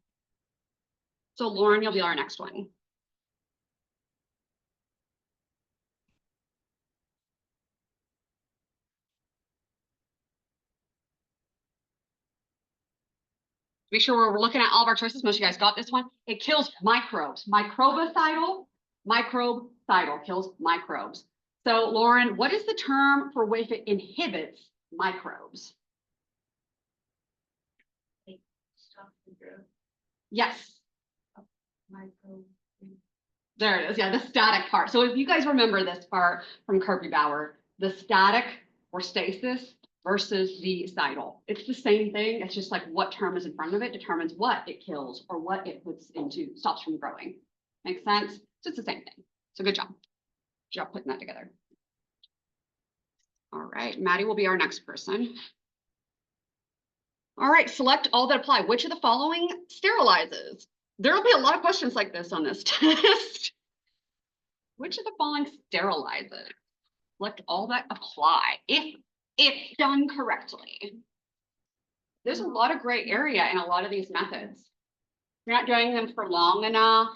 So Lauren, you'll be our next one. Make sure we're looking at all of our choices. Most of you guys got this one. It kills microbes. Microbicidal, microbicidal kills microbes. So Lauren, what is the term for if it inhibits microbes? stop the growth. Yes, Micro. there it is. Yeah, the static part. So if you guys remember this part from Kirby Bauer, the static or stasis versus the cidal. It's the same thing. It's just like what term is in front of it determines what it kills or what it puts into, stops from growing. Makes sense? So it's the same thing. So good job. Good job putting that together. All right, Maddie will be our next person. All right, select all that apply. Which of the following sterilizes? There will be a lot of questions like this on this test. Which of the following sterilizes? Select all that apply if done correctly. There's a lot of gray area in a lot of these methods. If you're not doing them for long enough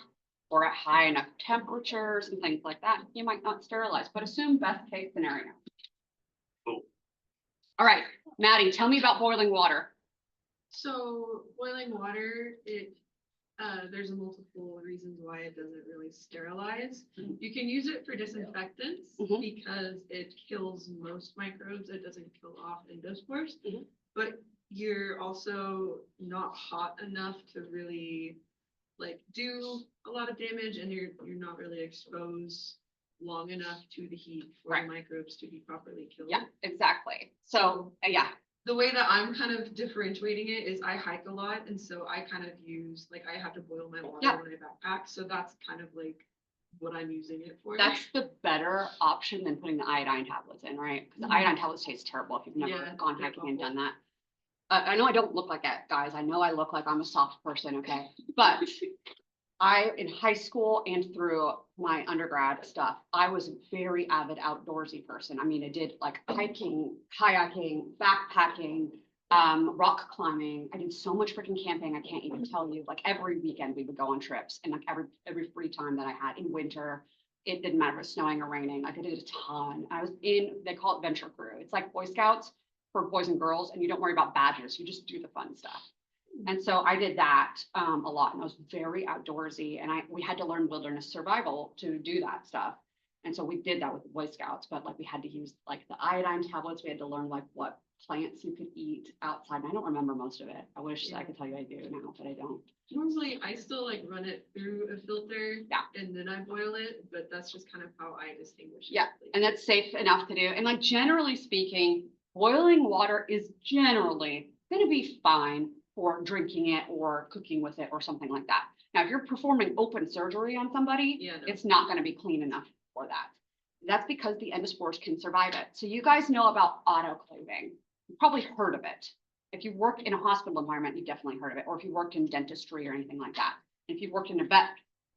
or at high enough temperatures and things like that, you might not sterilize, but assume best case scenario. All right, Maddie, tell me about boiling water. So boiling water, there's multiple reasons why it doesn't really sterilize. You can use it for disinfectants Mhm. because it kills most microbes. It doesn't kill off endospores, Mhm. but you're also not hot enough to really like do a lot of damage, and you're not really exposed long enough to the heat for Right. the microbes to be properly killed. Yeah, exactly. So yeah, The way that I'm kind of differentiating it is I hike a lot, and so I kind of use, like, I have to boil my water Yeah. when I backpack, so that's kind of like what I'm using it for. that's the better option than putting the iodine tablets in, right? Because the Mhm. iodine tablets taste terrible if you've never Yeah, gone they're hiking and awful. done that. I know I don't look like that, guys. I know I look like I'm a soft person, okay? But in high school and through my undergrad stuff, I was a very avid outdoorsy person. I mean, I did like hiking, kayaking, backpacking, rock climbing. I did so much freaking camping. I can't even tell you. Like every weekend we would go on trips, and like every free time that I had in winter, it didn't matter if it was snowing or raining. Like I did a ton. I was in, they call it venture crew. It's like Boy Scouts for boys and girls, and you don't worry about badges. You just do the fun stuff. And so I did that a lot, and I was very outdoorsy, and we had to learn wilderness survival to do that stuff. And so we did that with the Boy Scouts, but like we had to use like the iodine tablets. We had to learn like what plants you could eat outside. And I don't remember most of it. I wish I could tell you I do now, but I don't. Normally, I still like run it through a filter. Yeah. And then I boil it, but that's just kind of how I distinguish it. Yeah, and that's safe enough to do. And like generally speaking, boiling water is generally going to be fine for drinking it or cooking with it or something like that. Now, if you're performing open surgery on somebody, Yeah, no. it's not going to be clean enough for that. That's because the endospores can survive it. So you guys know about autoclaving. You've probably heard of it. If you work in a hospital environment, you've definitely heard of it. Or if you worked in dentistry or anything like that. If you've worked in a vet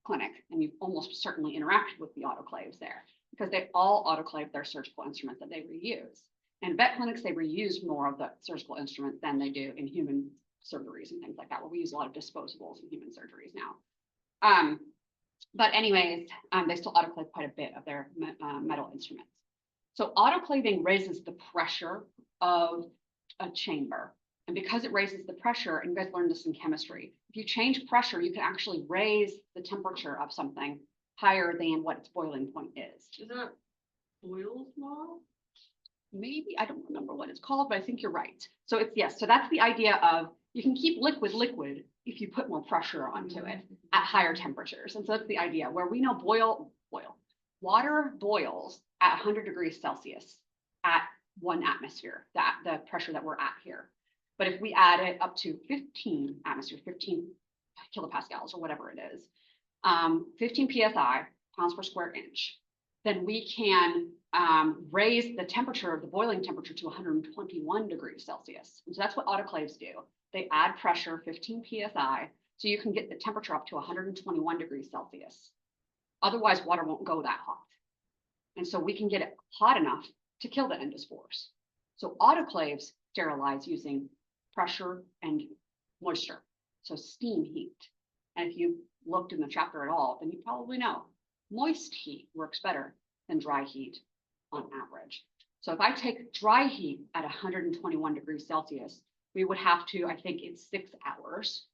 clinic, and you've almost certainly interacted with the autoclaves there, because they all autoclave their surgical instruments that they reuse. And vet clinics, they reuse more of the surgical instruments than they do in human surgeries and things like that, where we use a lot of disposables in human surgeries now. But anyways, they still autoclave quite a bit of their metal instruments. So autoclaving raises the pressure of a chamber. And because it raises the pressure, and you guys learned this in chemistry, if you change pressure, you can actually raise the temperature of something higher than what its boiling point is. Is that Boyle's law? Maybe, I don't remember what it's called, but I think you're right. So it's, yes, so that's the idea of you can keep liquid if you put more pressure onto it at higher temperatures. And so that's the idea where we know water boils at 100 degrees Celsius at 1 atmosphere, the pressure that we're at here. But if we add it up to 15 atmospheres, 15 kilopascals or whatever it is, 15 PSI, pounds per square inch, then we can raise the temperature, the boiling temperature to 121 degrees Celsius. And so that's what autoclaves do. They add pressure, 15 PSI, so you can get the temperature up to 121 degrees Celsius. Otherwise, water won't go that hot. And so we can get it hot enough to kill the endospores. So autoclaves sterilize using pressure and moisture, so steam heat. And if you looked in the chapter at all, then you probably know moist heat works better than dry heat on average. So if I take dry heat at 121 degrees Celsius, we would have to, I think it's 6 hours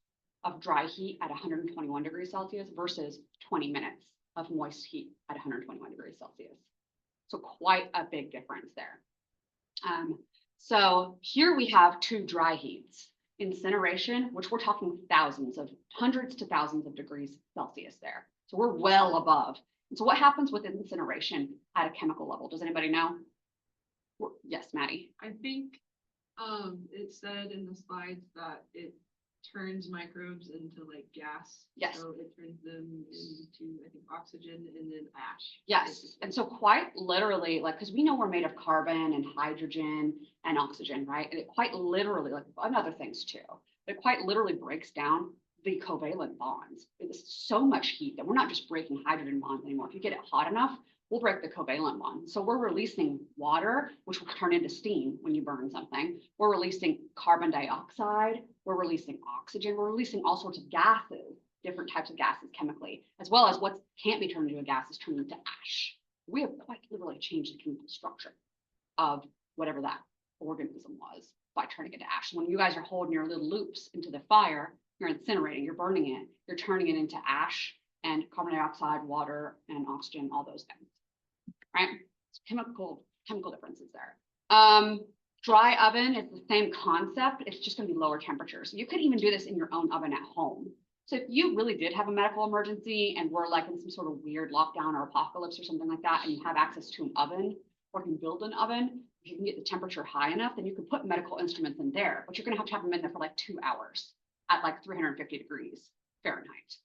of dry heat at 121 degrees Celsius versus 20 minutes of moist heat at 121 degrees Celsius. So quite a big difference there. So here we have 2 dry heats. Incineration, which we're talking hundreds to thousands of degrees Celsius there. So we're well above. And so what happens with incineration at a chemical level? Does anybody know? Yes, Maddie. I think, it said in the slides that it turns microbes into like gas. Yes. So it turns them into, I think, oxygen and then ash. Yes, and so quite literally, like, because we know we're made of carbon and hydrogen and oxygen, right? And it quite literally, like, and other things too, it quite literally breaks down the covalent bonds. It's so much heat that we're not just breaking hydrogen bonds anymore. If you get it hot enough, we'll break the covalent bond. So we're releasing water, which will turn into steam when you burn something. We're releasing carbon dioxide. We're releasing oxygen. We're releasing all sorts of gases, different types of gases chemically, as well as what can't be turned into a gas is turned into ash. We have quite literally changed the chemical structure of whatever that organism was by turning it to ash. When you guys are holding your little loops into the fire, you're incinerating, you're burning it, you're turning it into ash and carbon dioxide, water, and oxygen, all those things, right? It's chemical differences there. Dry oven is the same concept. It's just going to be lower temperatures. You could even do this in your own oven at home. So if you really did have a medical emergency and we're like in some sort of weird lockdown or apocalypse or something like that, and you have access to an oven or can build an oven, if you can get the temperature high enough, then you can put medical instruments in there, but you're going to have them in there for like 2 hours at like 350 degrees Fahrenheit.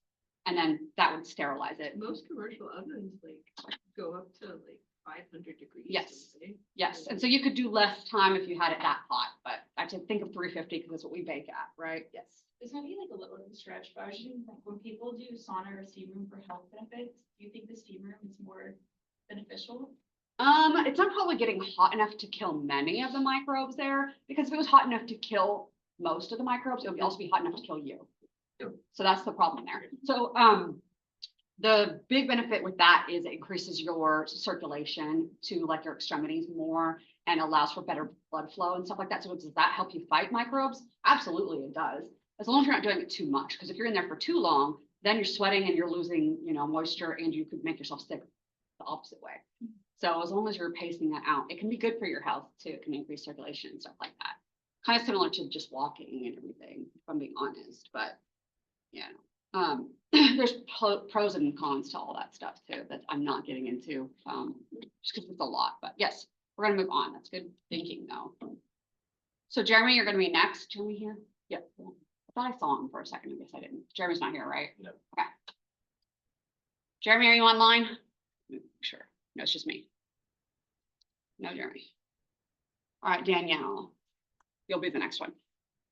And then that would sterilize it. Most commercial ovens like go up to like 500 degrees. Yes. don't they? Yes, and so you could do less time if you had it that hot, but I have to think of 350 because that's what we bake at, right? Yes. This might be like a little bit of a stretch, but I was just thinking, like, when people do sauna or steam room for health benefits, do you think the steam room is more beneficial? It's not probably getting hot enough to kill many of the microbes there, because if it was hot enough to kill most of the microbes, it would also be hot enough to kill you. So that's the problem there. So, the big benefit with that is it increases your circulation to like your extremities more and allows for better blood flow and stuff like that. So does that help you fight microbes? Absolutely, it does. As long as you're not doing it too much, because if you're in there for too long, then you're sweating and you're losing, moisture, and you could make yourself sick the opposite way. So as long as you're pacing that out, it can be good for your health too. It can increase circulation and stuff like that. Kind of similar to just walking and everything, if I'm being honest, but yeah. There's pros and cons to all that stuff too, that I'm not getting into, just because it's a lot, but yes, we're gonna move on. That's good thinking though. So Jeremy, you're gonna be next. Jeremy here? Yep. I thought I saw him for a second. I guess I didn't. Jeremy's not here, right? No. Okay. Jeremy, are you online? Sure. No, it's just me. No, Jeremy. All right, Danielle, you'll be the next one.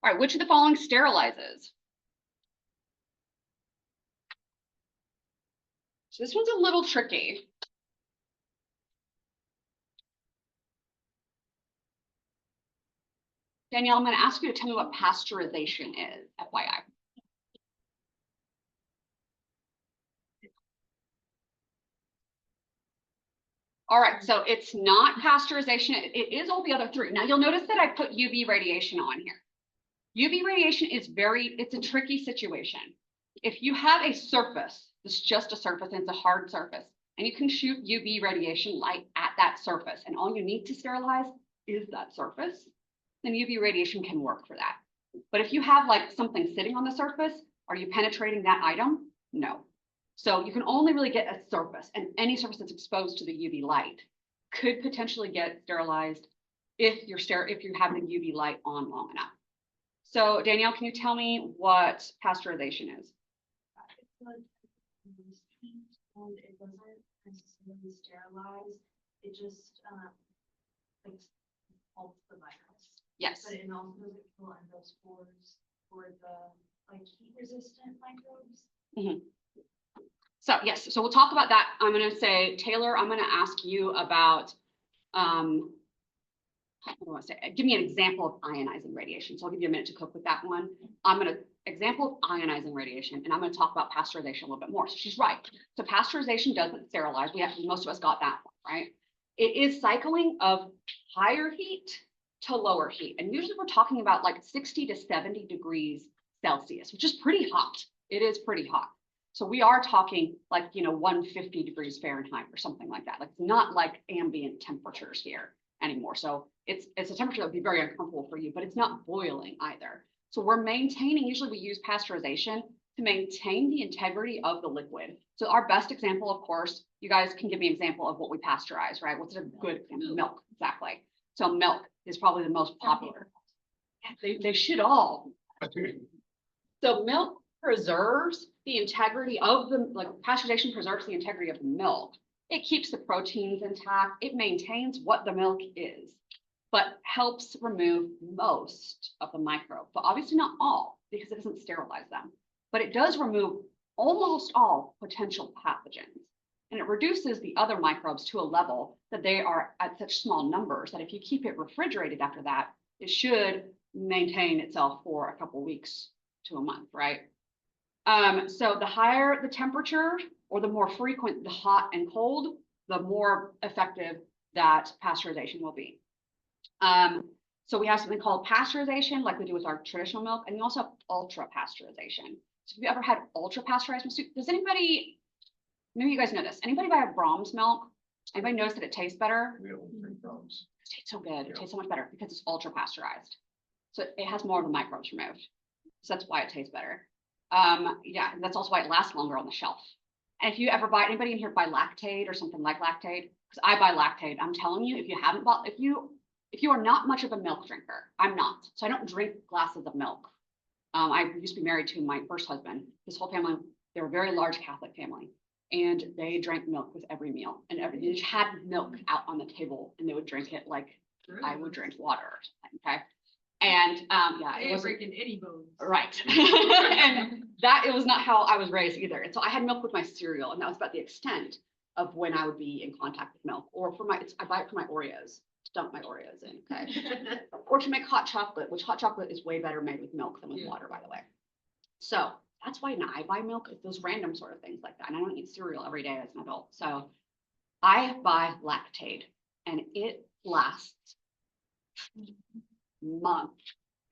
All right, which of the following sterilizes? So this one's a little tricky. Danielle, I'm going to ask you to tell me what pasteurization is, FYI. All right, so it's not pasteurization. It is all the other three. Now you'll notice that I put UV radiation on here. UV radiation is it's a tricky situation. If you have a surface, it's just a surface and it's a hard surface, and you can shoot UV radiation light at that surface, and all you need to sterilize is that surface, then UV radiation can work for that. But if you have like something sitting on the surface, are you penetrating that item? No. So you can only really get a surface, and any surface that's exposed to the UV light could potentially get sterilized if you're having the UV light on long enough. So Danielle, can you tell me what pasteurization is? And it doesn't necessarily sterilize, it just like halts the virus. Yes. But it also doesn't kill endospores for the like heat resistant microbes. So yes, so we'll talk about that. I'm going to say, Taylor, I'm going to ask you about, what do I want to say? Give me an example of ionizing radiation. So I'll give you a minute to cook with that one. I'm going to example of ionizing radiation, and I'm going to talk about pasteurization a little bit more. So she's right. So pasteurization doesn't sterilize. Most of us got that one, right? It is cycling of higher heat to lower heat. And usually we're talking about like 60 to 70 degrees Celsius, which is pretty hot. It is pretty hot. So we are talking like, 150 degrees Fahrenheit or something like that. Like it's not like ambient temperatures here anymore. So it's a temperature that would be very uncomfortable for you, but it's not boiling either. So we're maintaining, usually we use pasteurization to maintain the integrity of the liquid. So our best example, of course, you guys can give me an example of what we pasteurize, right? What's a good example? Milk, exactly. So milk is probably the most popular. They should all. So milk preserves the integrity of the, like pasteurization preserves the integrity of the milk. It keeps the proteins intact. It maintains what the milk is, but helps remove most of the microbes, but obviously not all because it doesn't sterilize them, but it does remove almost all potential pathogens. And it reduces the other microbes to a level that they are at such small numbers that if you keep it refrigerated after that, it should maintain itself for a couple weeks to a month, right? So the higher the temperature or the more frequent the hot and cold, the more effective that pasteurization will be. So we have something called pasteurization, like we do with our traditional milk, and we also have ultra pasteurization. So have you ever had ultra pasteurized milk? Does anybody, maybe you guys know this, anybody buy a Brahms milk? Anybody notice that it tastes better? We don't drink Brahms. It tastes so good. It tastes so much better because it's ultra pasteurized. So it has more of the microbes removed. So that's why it tastes better. Yeah, and that's also why it lasts longer on the shelf. And if you ever buy, anybody in here buy Lactaid or something like Lactaid? Because I buy Lactaid. I'm telling you, if you haven't bought, if you are not much of a milk drinker, I'm not. So I don't drink glasses of milk. I used to be married to my first husband. His whole family, they're a very large Catholic family. And they drank milk with every meal. And they just had milk out on the table and they would drink it like I would drink water or something, okay? And yeah, it was breaking any bones. right. And that it was not how I was raised either. And so I had milk with my cereal, and that was about the extent of when I would be in contact with milk. Or for I buy it for my Oreos, to dump my Oreos in, okay? Or to make hot chocolate, which hot chocolate is way better made with milk than with water, by the way. So that's why now I buy milk, it's those random sort of things like that. And I don't eat cereal every day as an adult. So I buy Lactaid, and it lasts months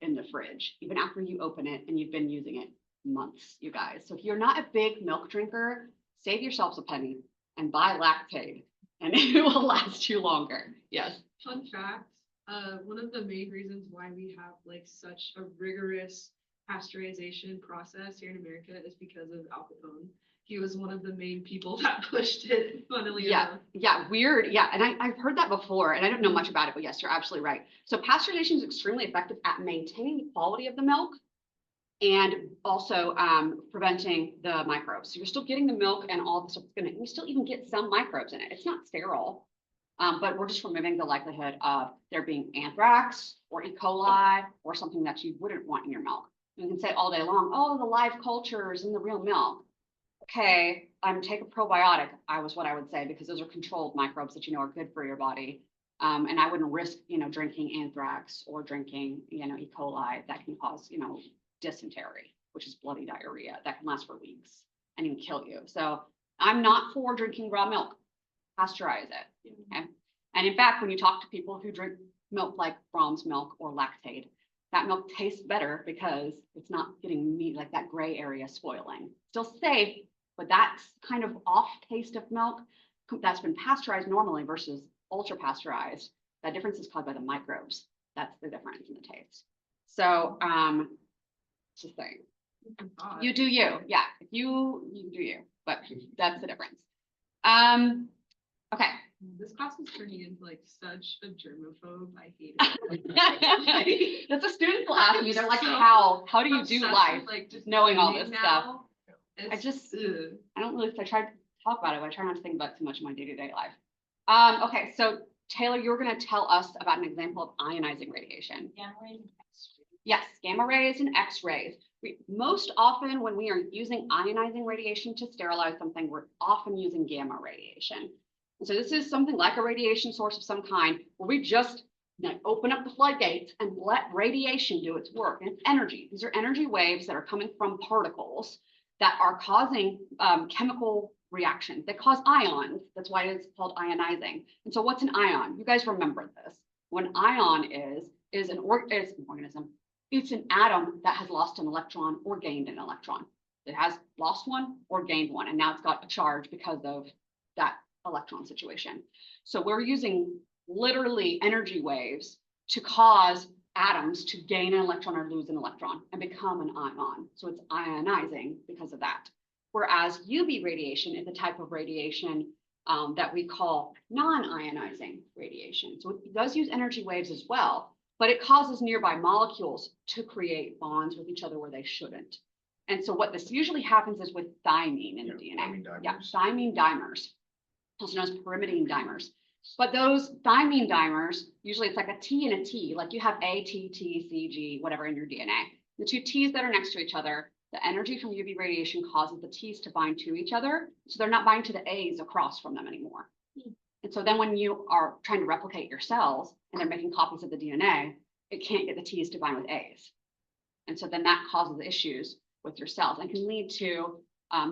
in the fridge, even after you open it and you've been using it months, you guys. So if you're not a big milk drinker, save yourselves a penny and buy Lactaid, and it will last you longer. Yes. Fun fact, one of the main reasons why we have like such a rigorous pasteurization process here in America is because of Al Capone. He was one of the main people that pushed it, funnily enough. Yeah, weird. Yeah, and I've heard that before, and I don't know much about it, but yes, you're absolutely right. So pasteurization is extremely effective at maintaining the quality of the milk and also preventing the microbes. So you're still getting the milk and all the stuff that's gonna, you still even get some microbes in it. It's not sterile, but we're just removing the likelihood of there being anthrax or E. coli or something that you wouldn't want in your milk. You can say all day long, oh, the live cultures in the real milk. Okay, take a probiotic, was what I would say, because those are controlled microbes that you know are good for your body. And I wouldn't risk, drinking anthrax or drinking, E. coli that can cause, dysentery, which is bloody diarrhea that can last for weeks and even kill you. So I'm not for drinking raw milk. Pasteurize it. Okay. And in fact, when you talk to people who drink milk like Brahms milk or Lactaid, that milk tastes better because it's not getting meat like that gray area spoiling. Still safe, but that's kind of off taste of milk that's been pasteurized normally versus ultra pasteurized. That difference is caused by the microbes. That's the difference in the taste. So it's the thing. You do you, yeah. You do you, but that's the difference. Okay. This class is turning into like such a germaphobe. I hate it. That's a student will ask me. They're like, how do you do Obsessed life? with, like, just knowing all learning this now. I just, Ugh. I don't really, I try to talk about it, but I try not to think about it too much in my day-to-day life. Okay, so Taylor, you're gonna tell us about an example of ionizing radiation. Gamma rays and X-rays. Yes, gamma rays and X-rays. Most often when we are using ionizing radiation to sterilize something, we're often using gamma radiation. And so this is something like a radiation source of some kind where we just open up the floodgates and let radiation do its work. And it's energy. These are energy waves that are coming from particles that are causing chemical reactions. They cause ions. That's why it's called ionizing. And so what's an ion? You guys remember this. What an ion is an organism. It's an atom that has lost an electron or gained an electron. It has lost one or gained one, and now it's got a charge because of that electron situation. So we're using literally energy waves to cause atoms to gain an electron or lose an electron and become an ion. So it's ionizing because of that. Whereas UV radiation is a type of radiation that we call non-ionizing radiation. So it does use energy waves as well, but it causes nearby molecules to create bonds with each other where they shouldn't. And so what this usually happens is with thymine in the DNA. Thymine dimers. Yeah, thymine dimers, also known as pyrimidine dimers. But those thymine dimers, usually it's like a T and a T, like you have A, T, T, C, G, whatever in your DNA. The two T's that are next to each other, the energy from UV radiation causes the T's to bind to each other. So they're not binding to the A's across from them anymore. And so then when you are trying to replicate your cells and they're making copies of the DNA, it can't get the T's to bind with A's. And so then that causes issues with your cells and can lead to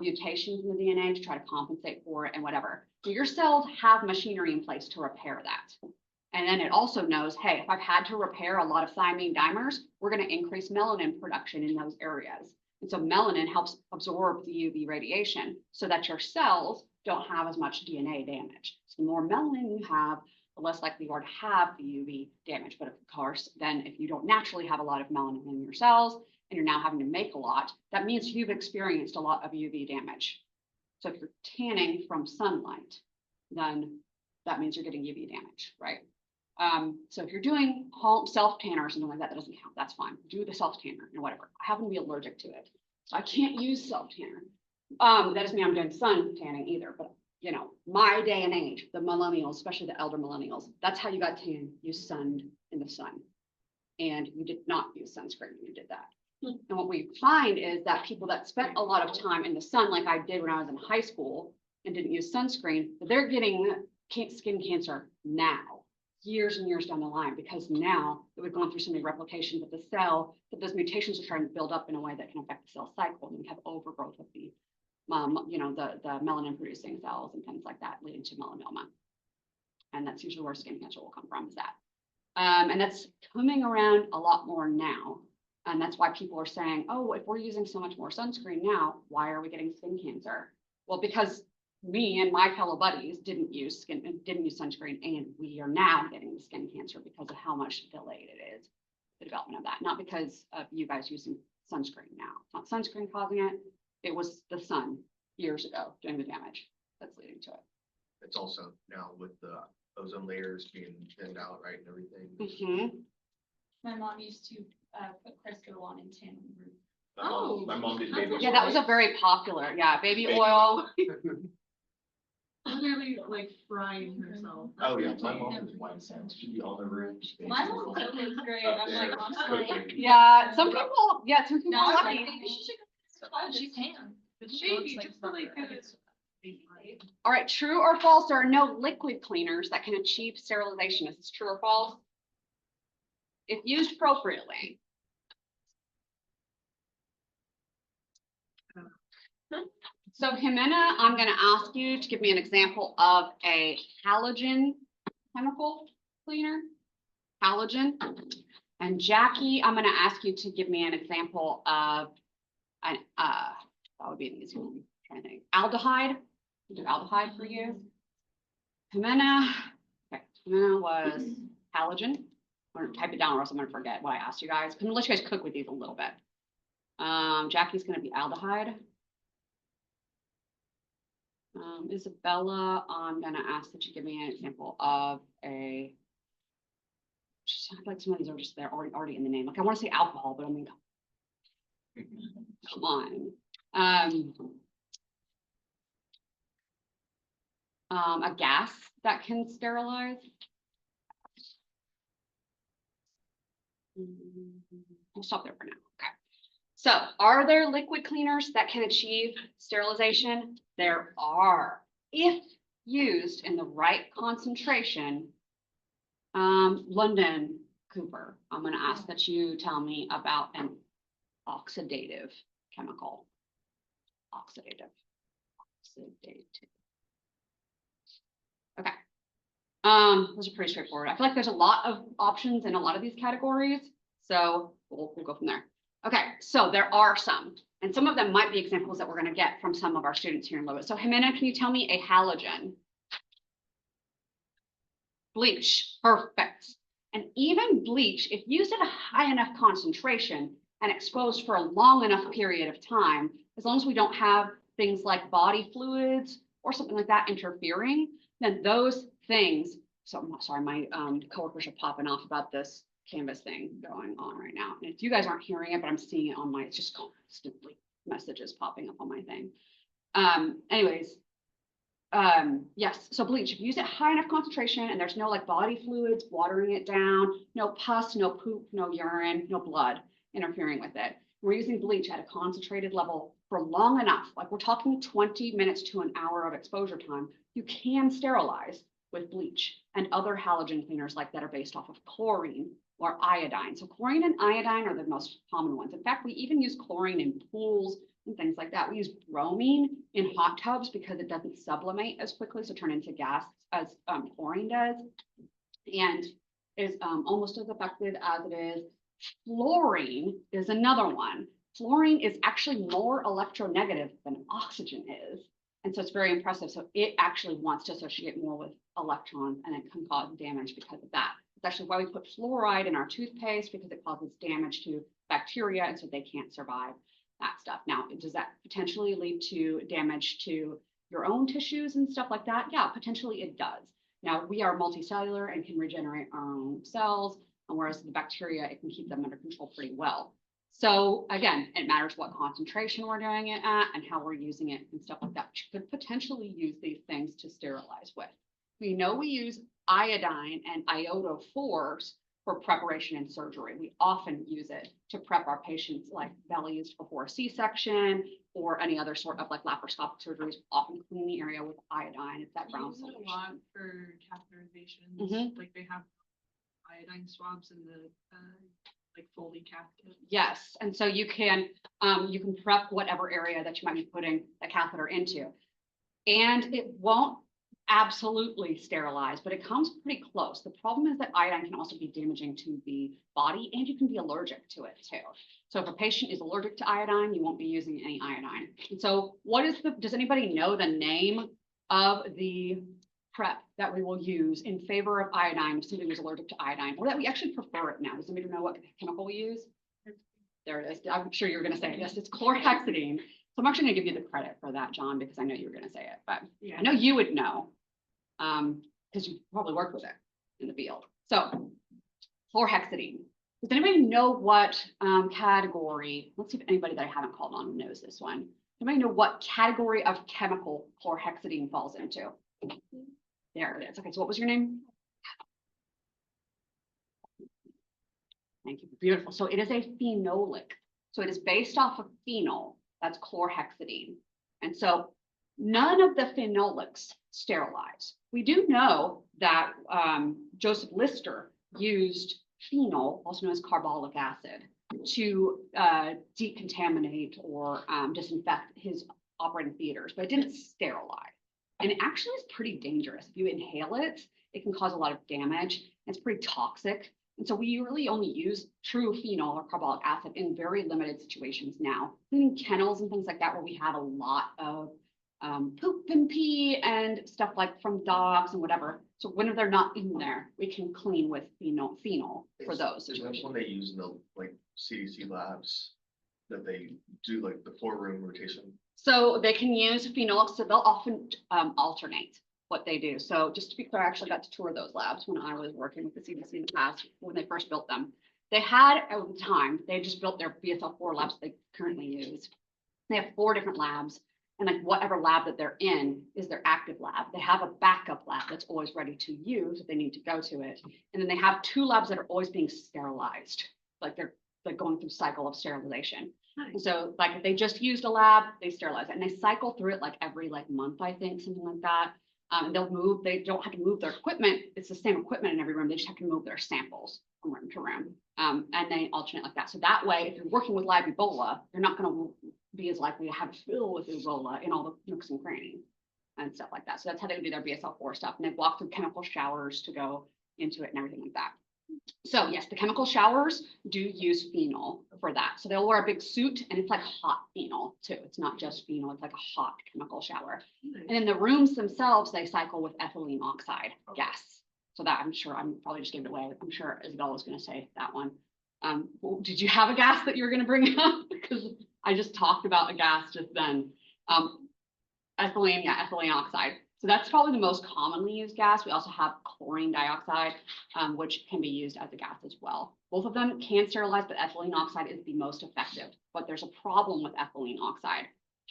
mutations in the DNA to try to compensate for it and whatever. So your cells have machinery in place to repair that. And then it also knows, hey, if I've had to repair a lot of thymine dimers, we're going to increase melanin production in those areas. And so melanin helps absorb the UV radiation so that your cells don't have as much DNA damage. So the more melanin you have, the less likely you are to have the UV damage. But of course, then if you don't naturally have a lot of melanin in your cells and you're now having to make a lot, that means you've experienced a lot of UV damage. So if you're tanning from sunlight, then that means you're getting UV damage, right? So if you're doing home self-tanner or something like that, that doesn't count. That's fine. Do the self-tanner or whatever. I happen to be allergic to it, so I can't use self-tanner. That doesn't mean I'm doing sun tanning either, but you know, my day and age, the millennials, especially the elder millennials, that's how you got tan. You sunned in the sun, and you did not use sunscreen when you did that. And what we find is that people that spent a lot of time in the sun, like I did when I was in high school and didn't use sunscreen, they're getting skin cancer now, years and years down the line, because now that we've gone through so many replications of the cell, that those mutations are starting to build up in a way that can affect the cell cycle. And we have overgrowth of the, the melanin producing cells and things like that, leading to melanoma. And that's usually where skin cancer will come from, is that. And that's coming around a lot more now. And that's why people are saying, oh, if we're using so much more sunscreen now, why are we getting skin cancer? Well, because me and my fellow buddies didn't use sunscreen, and we are now getting the skin cancer because of how much delayed it is, the development of that. Not because of you guys using sunscreen now. It's not sunscreen causing it. It was the sun years ago doing the damage that's leading to it. It's also now with the ozone layers being thinned out, right, and everything. Mm-hmm. My mom used to put Crisco on and tan on the roof. Oh. My mom did baby. Yeah, that was a very popular, baby oil. Literally like frying herself. Oh, yeah, my mom was white sense. She'd be on the roof. My mom cooking is great. I'm like, honestly. Yeah, some people Now are I'm lucky. like, maybe she should. She can. But she Maybe, looks like just really rubber. good. All right, true or false, there are no liquid cleaners that can achieve sterilization. Is this true or false? If used appropriately. So Jimena, I'm going to ask you to give me an example of a halogen chemical cleaner. Halogen. And Jackie, I'm going to ask you to give me an example of an, that would be an easy one. I'm trying to think. Aldehyde. Do aldehyde for you. Jimena, okay, Jimena was halogen. I'm going to type it down or else I'm going to forget what I asked you guys. I'm going to let you guys cook with these a little bit. Jackie's going to be aldehyde. Isabella, I'm going to ask that you give me an example of a, just like some of these are just there already in the name. Like I want to say alcohol, but I mean, come on. A gas that can sterilize. We'll stop there for now. Okay. So are there liquid cleaners that can achieve sterilization? There are, if used in the right concentration. London Cooper, I'm going to ask that you tell me about an oxidative chemical. Oxidative. Okay. Those are pretty straightforward. I feel like there's a lot of options in a lot of these categories, so we'll go from there. Okay, so there are some, and some of them might be examples that we're going to get from some of our students here in a little bit. So Jimena, can you tell me a halogen? Bleach, perfect. And even bleach, if used at a high enough concentration and exposed for a long enough period of time, as long as we don't have things like body fluids or something like that interfering, then those things, so I'm sorry, my coworkers are popping off about this Canvas thing going on right now. And if you guys aren't hearing it, but I'm seeing it on my, it's just constantly messages popping up on my thing. Anyways, yes, so bleach, if you use it high enough concentration and there's no like body fluids watering it down, no pus, no poop, no urine, no blood interfering with it. We're using bleach at a concentrated level for long enough, like we're talking 20 minutes to an hour of exposure time, you can sterilize with bleach and other halogen cleaners like that are based off of chlorine or iodine. So chlorine and iodine are the most common ones. In fact, we even use chlorine in pools and things like that. We use bromine in hot tubs because it doesn't sublimate as quickly, so turn into gas as chlorine does, and is almost as effective as it is. Fluorine is another one. Fluorine is actually more electronegative than oxygen is. And so it's very impressive. So it actually wants to associate more with electrons and it can cause damage because of that. It's actually why we put fluoride in our toothpaste, because it causes damage to bacteria and so they can't survive that stuff. Now, does that potentially lead to damage to your own tissues and stuff like that? Yeah, potentially it does. Now, we are multicellular and can regenerate our own cells, and whereas the bacteria, it can keep them under control pretty well. So again, it matters what concentration we're doing it at and how we're using it and stuff like that. You could potentially use these things to sterilize with. We know we use iodine and iodophores for preparation and surgery. We often use it to prep our patients like bellies before a C-section or any other sort of like laparoscopic surgeries. Often clean the area with iodine. It's that brown Use it a solution. lot for catheterizations, Mhm. like they have iodine swabs in the like Foley catheter. Yes, and so you can prep whatever area that you might be putting the catheter into. And it won't absolutely sterilize, but it comes pretty close. The problem is that iodine can also be damaging to the body and you can be allergic to it too. So if a patient is allergic to iodine, you won't be using any iodine. And so does anybody know the name of the prep that we will use in favor of iodine if somebody was allergic to iodine, or that we actually prefer it now? Does anybody know what chemical we use? There it is. I'm sure you're going to say this. It's chlorhexidine. So I'm actually going to give you the credit for that, John, because I know you were going to say it, but Yeah. I know you would know because you probably work with it in the field. So chlorhexidine. Does anybody know what category? Let's see if anybody that I haven't called on knows this one. Anybody know what category of chemical chlorhexidine falls into? There it is. Okay, so what was your name? Thank you. Beautiful. So it is a phenolic. So it is based off of phenol. That's chlorhexidine. And so none of the phenolics sterilize. We do know that Joseph Lister used phenol, also known as carbolic acid, to decontaminate or disinfect his operating theaters, but it didn't sterilize. And it actually is pretty dangerous. If you inhale it, it can cause a lot of damage. It's pretty toxic. And so we really only use true phenol or carbolic acid in very limited situations now, including kennels and things like that, where we have a lot of poop and pee and stuff like from dogs and whatever. So when they're not in there, we can clean with phenol for those Is that situations. one they use in the like CDC labs that they do like the 4-room rotation? So they can use phenolics, so they'll often alternate what they do. So just to be clear, I actually got to tour those labs when I was working with the CDC in the past, when they first built them. They had at the time, they just built their BSL-4 labs they currently use. They have 4 different labs, and like whatever lab that they're in is their active lab. They have a backup lab that's always ready to use if they need to go to it. And then they have 2 labs that are always being sterilized, like they're going through cycle of sterilization. And so like if they just used a lab, they sterilize it and they cycle through it like every month, I think, something like that. They don't have to move their equipment. It's the same equipment in every room. They just have to move their samples from room to room. And they alternate like that. So that way, if you're working with live Ebola, you're not going to be as likely to have fill with Ebola in all the nooks and crannies and stuff like that. So that's how they would do their BSL-4 stuff. And they walk through chemical showers to go into it and everything like that. So yes, the chemical showers do use phenol for that. So they'll wear a big suit and it's like hot phenol too. It's not just phenol, it's like a hot chemical shower. And in the rooms themselves, they cycle with ethylene oxide gas. So that I'm sure, I'm probably just gave it away. I'm sure Isabel was gonna say that one. Well, did you have a gas that you were gonna bring up? Because I just talked about a gas just then. Ethylene, yeah, ethylene oxide. So that's probably the most commonly used gas. We also have chlorine dioxide, which can be used as a gas as well. Both of them can sterilize, but ethylene oxide is the most effective. But there's a problem with ethylene oxide.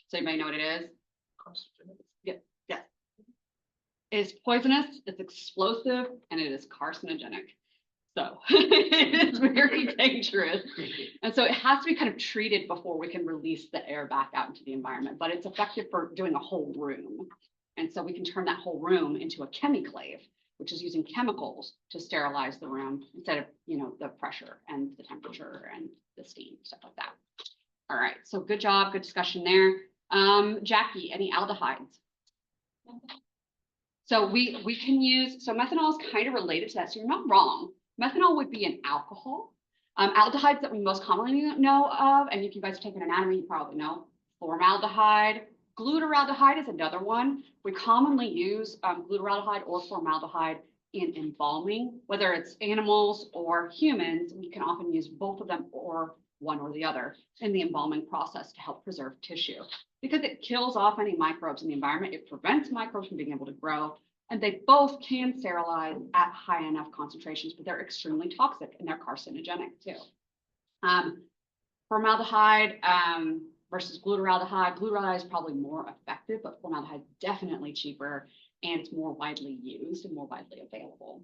So anybody know what it is? Yeah. It's poisonous, it's explosive, and it is carcinogenic. So it's very dangerous. And so it has to be kind of treated before we can release the air back out into the environment, but it's effective for doing a whole room. And so we can turn that whole room into a chemiclave, which is using chemicals to sterilize the room instead of, the pressure and the temperature and the steam, stuff like that. All right, so good job, good discussion there. Jackie, any aldehydes? So we can use, so methanol is kind of related to that, so you're not wrong. Methanol would be an alcohol. Aldehydes that we most commonly know of, and if you guys have taken anatomy, you probably know, formaldehyde. Glutaraldehyde is another one. We commonly use glutaraldehyde or formaldehyde in embalming, whether it's animals or humans. We can often use both of them or one or the other in the embalming process to help preserve tissue. Because it kills off any microbes in the environment, it prevents microbes from being able to grow. And they both can sterilize at high enough concentrations, but they're extremely toxic and they're carcinogenic too. Formaldehyde versus glutaraldehyde. Glutaraldehyde is probably more effective, but formaldehyde is definitely cheaper and it's more widely used and more widely available.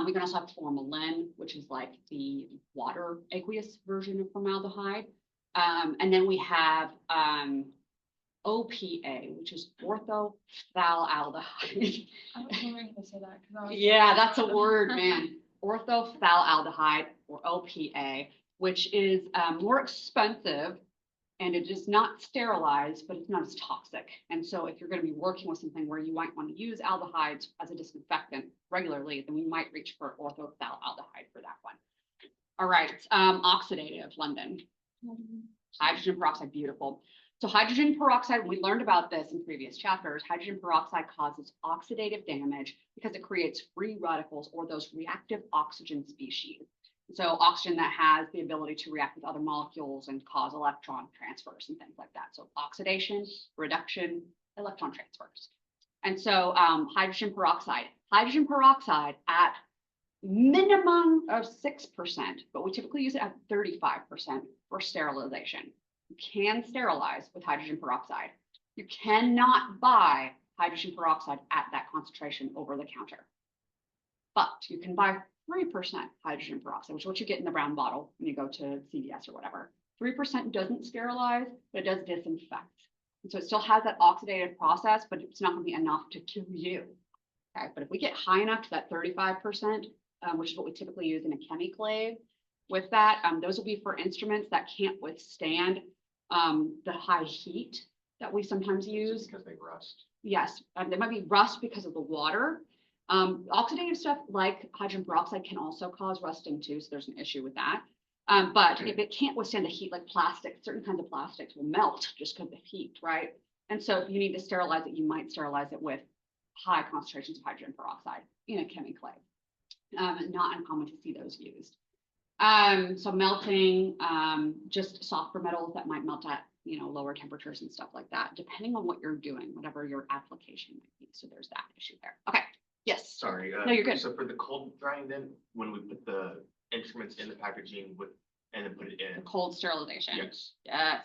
We can also have formalin, which is like the water aqueous version of formaldehyde. And then we have OPA, which is orthophthalaldehyde. I was wondering to say that. Yeah, that's a word, man. Orthophthalaldehyde or OPA, which is more expensive and it is not sterilized, but it's not as toxic. And so if you're going to be working with something where you might want to use aldehydes as a disinfectant regularly, then we might reach for orthophthalaldehyde for that one. All right, oxidative, London. Hydrogen peroxide, beautiful. So hydrogen peroxide, we learned about this in previous chapters. Hydrogen peroxide causes oxidative damage because it creates free radicals or those reactive oxygen species. So oxygen that has the ability to react with other molecules and cause electron transfers and things like that. So oxidation, reduction, electron transfers. And so hydrogen peroxide at minimum of 6%, but we typically use it at 35% for sterilization. You can sterilize with hydrogen peroxide. You cannot buy hydrogen peroxide at that concentration over the counter. But you can buy 3% hydrogen peroxide, which is what you get in the brown bottle when you go to CVS or whatever. 3% doesn't sterilize, but it does disinfect. And so it still has that oxidative process, but it's not going to be enough to kill you. Okay, but if we get high enough to that 35%, which is what we typically use in a chemiclave, with that, those will be for instruments that can't withstand the high heat that we sometimes use. Because they rust. Yes, they might be rust because of the water. Oxidative stuff like hydrogen peroxide can also cause rusting too, so there's an issue with that. But if it can't withstand the heat, like plastic, certain kinds of plastics will melt just because of heat, right? And so if you need to sterilize it, you might sterilize it with high concentrations of hydrogen peroxide in a chemiclave. Not uncommon to see those used. So melting, just softer metals that might melt at, lower temperatures and stuff like that, depending on what you're doing, whatever your application might be. So there's that issue there. Okay. Yes. Sorry. No, you're good. So for the cold drying, then when we put the instruments in the packaging and then put it in. Cold sterilization. Yes. Yes.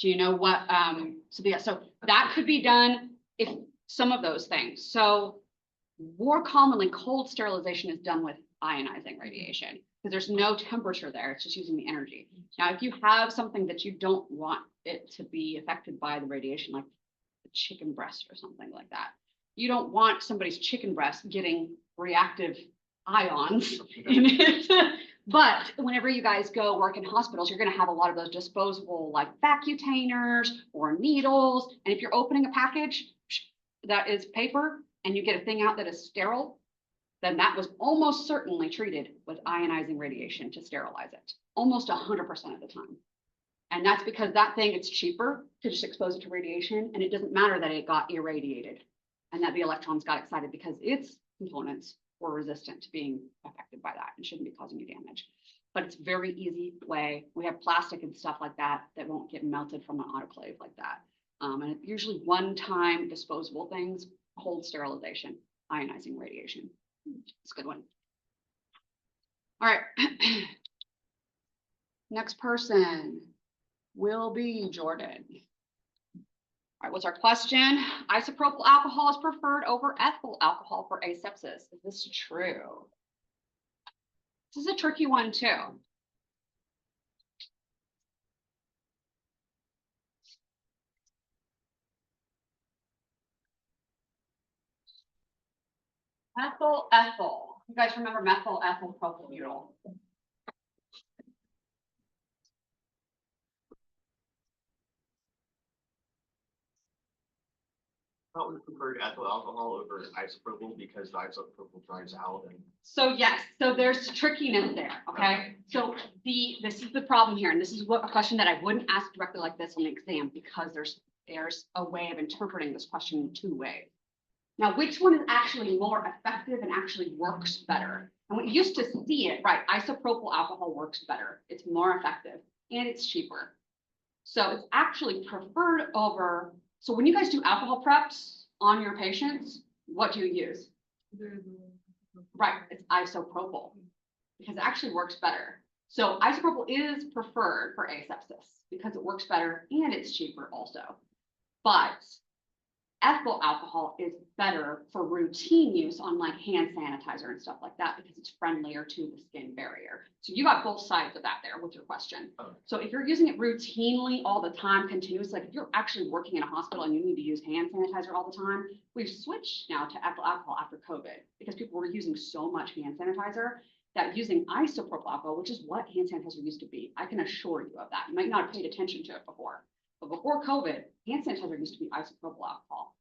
Do you know what, so that could be done if some of those things. So more commonly, cold sterilization is done with ionizing radiation because there's no temperature there. It's just using the energy. Now, if you have something that you don't want it to be affected by the radiation, like a chicken breast or something like that, you don't want somebody's chicken breast getting reactive ions in it. But whenever you guys go work in hospitals, you're going to have a lot of those disposable like vacutainers or needles. And if you're opening a package that is paper and you get a thing out that is sterile, then that was almost certainly treated with ionizing radiation to sterilize it, almost 100% of the time. And that's because that thing, it's cheaper to just expose it to radiation, and it doesn't matter that it got irradiated and that the electrons got excited because its components or resistant to being affected by that and shouldn't be causing you damage. But it's a very easy way. We have plastic and stuff like that that won't get melted from an autoclave like that. And usually one-time disposable things, cold sterilization, ionizing radiation. It's a good one. All right. Next person will be Jordan. All right, what's our question? Isopropyl alcohol is preferred over ethyl alcohol for asepsis. Is this true? This is a tricky one too. Ethyl. You guys remember methyl ethyl propyl butyl? Thought we preferred ethyl alcohol over isopropyl because the isopropyl dries out and. So yes, so there's trickiness there, okay? So this is the problem here, and this is what a question that I wouldn't ask directly like this on the exam because there's a way of interpreting this question in two ways. Now, which one is actually more effective and actually works better? And we used to see it, right? Isopropyl alcohol works better. It's more effective and it's cheaper. So it's actually preferred over. So when you guys do alcohol preps on your patients, what do you use? Right, it's isopropyl because it actually works better. So isopropyl is preferred for asepsis because it works better and it's cheaper also. But ethyl alcohol is better for routine use on like hand sanitizer and stuff like that because it's friendlier to the skin barrier. So you got both sides of that there with your question. So if you're using it routinely all the time, continuously, like if you're actually working in a hospital and you need to use hand sanitizer all the time, we've switched now to ethyl alcohol after COVID because people were using so much hand sanitizer that using isopropyl alcohol, which is what hand sanitizer used to be, I can assure you of that. You might not have paid attention to it before. But before COVID, hand sanitizer used to be isopropyl alcohol.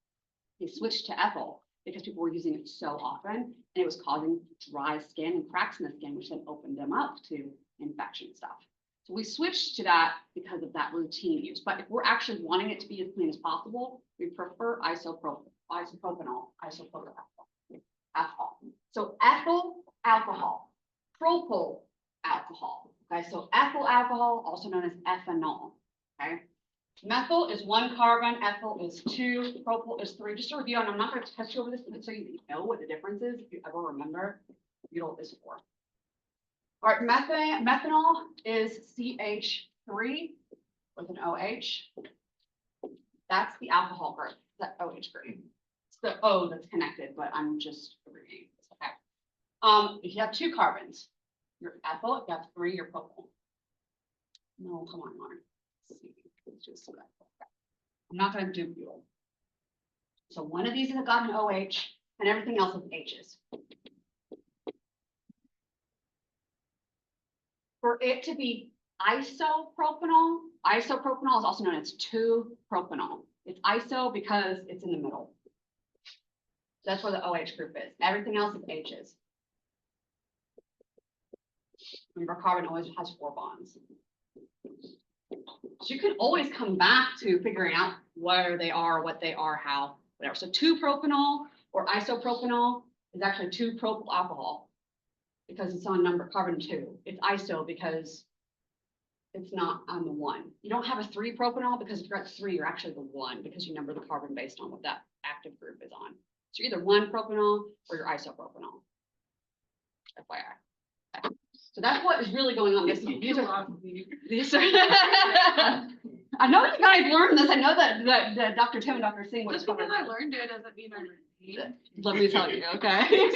They switched to ethyl because people were using it so often and it was causing dry skin and cracks in the skin, which then opened them up to infection stuff. So we switched to that because of that routine use. But if we're actually wanting it to be as clean as possible, we prefer isopropyl alcohol. So ethyl alcohol, propyl alcohol. Okay, so ethyl alcohol, also known as ethanol. Okay. Methyl is 1 carbon, ethyl is 2, propyl is 3. Just to review, and I'm not going to test you over this, but so you know what the difference is, if you ever remember, butyl is 4. All right, methanol is CH3 with an OH. That's the alcohol group, that OH group. It's the O that's connected, but I'm just reading this, okay. If you have 2 carbons, your ethyl, if you have 3, your propyl. No, come on, Lauren. Let's see. Just I'm not going to do butyl. So one of these has got an OH and everything else is H's. For it to be isopropanol is also known as 2-propanol. It's iso because it's in the middle. That's where the OH group is. Everything else is H's. Remember, carbon always has 4 bonds. So you can always come back to figuring out where they are, what they are, how, whatever. So 2-propanol or isopropanol is actually 2-propyl alcohol because it's on number carbon 2. It's iso because it's not on the 1. You don't have a 3-propanol because if you're at 3, you're actually the 1 because you number the carbon based on what that active group is on. So you're either 1-propanol or you're isopropanol. FYI. So that's what is really going on. These are I know you guys learned this. I know that Dr. Tim and Dr. Singh would have Just because covered I this. learned it doesn't mean I repeat. Let me tell you, okay?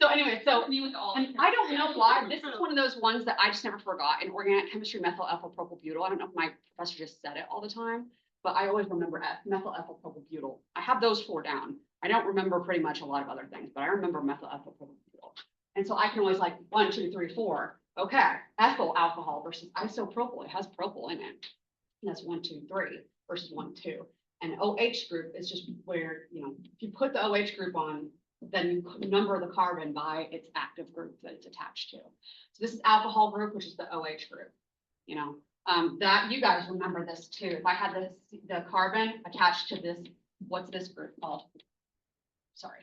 So anyway, and I don't know why, this is one of those ones that I just never forgot in organic chemistry, methyl ethyl propyl butyl. I don't know if my professor just said it all the time, but I always remember methyl ethyl propyl butyl. I have those 4 down. I don't remember pretty much a lot of other things, but I remember methyl ethyl propyl butyl. And so I can always like 1, 2, 3, 4. Okay, ethyl alcohol versus isopropyl. It has propyl in it. And that's 1, 2, 3 versus 1, 2. And OH group is just where, you know, if you put the OH group on, then you number the carbon by its active group that it's attached to. So this is alcohol group, which is the OH group. You know, that you guys remember this too. If I had the carbon attached to this, what's this group called? Sorry,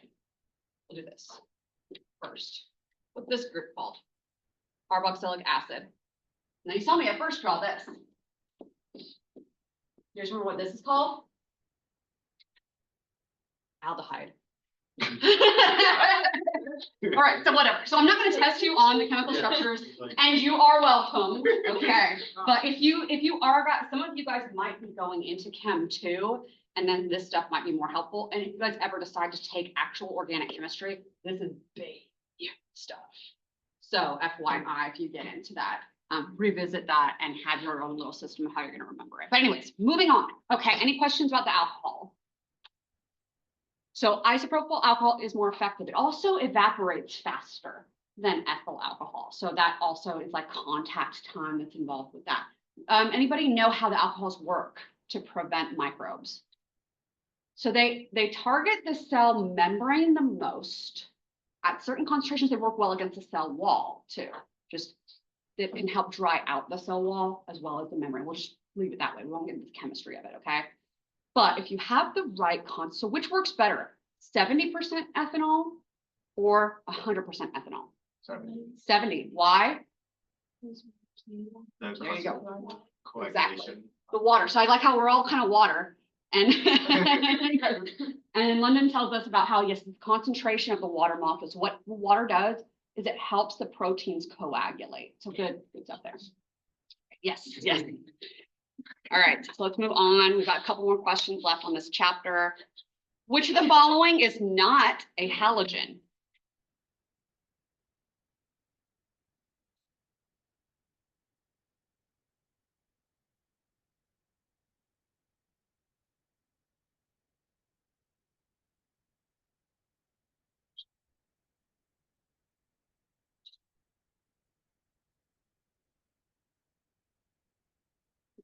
we'll do this. first. What's this group called? Carboxylic acid. Now you saw me at first draw this. You guys remember what this is called? Aldehyde. All right, so whatever. So I'm not going to test you on the chemical structures, and you are welcome. Okay, but if you are, some of you guys might be going into Chem 2, and then this stuff might be more helpful. And if you guys ever decide to take actual organic chemistry, this is big stuff. So FYI, if you get into that, revisit that and have your own little system of how you're going to remember it. But anyways, moving on. Okay, any questions about the alcohol? So isopropyl alcohol is more effective. It also evaporates faster than ethyl alcohol. So that also is like contact time that's involved with that. Anybody know how the alcohols work to prevent microbes? So they target the cell membrane the most. At certain concentrations, they work well against the cell wall too. Just it can help dry out the cell wall as well as the membrane. We'll just leave it that way. We won't get into the chemistry of it, okay? But if you have the right so which works better, 70% ethanol or 100% ethanol? 70. Why? There you go. Exactly. The water. So I like how we're all kind of water. And and London tells us about how, yes, the concentration of the water molecules, what water does is it helps the proteins coagulate. So good stuff there. Yes, yes. All right, so let's move on. We've got a couple more questions left on this chapter. Which of the following is not a halogen?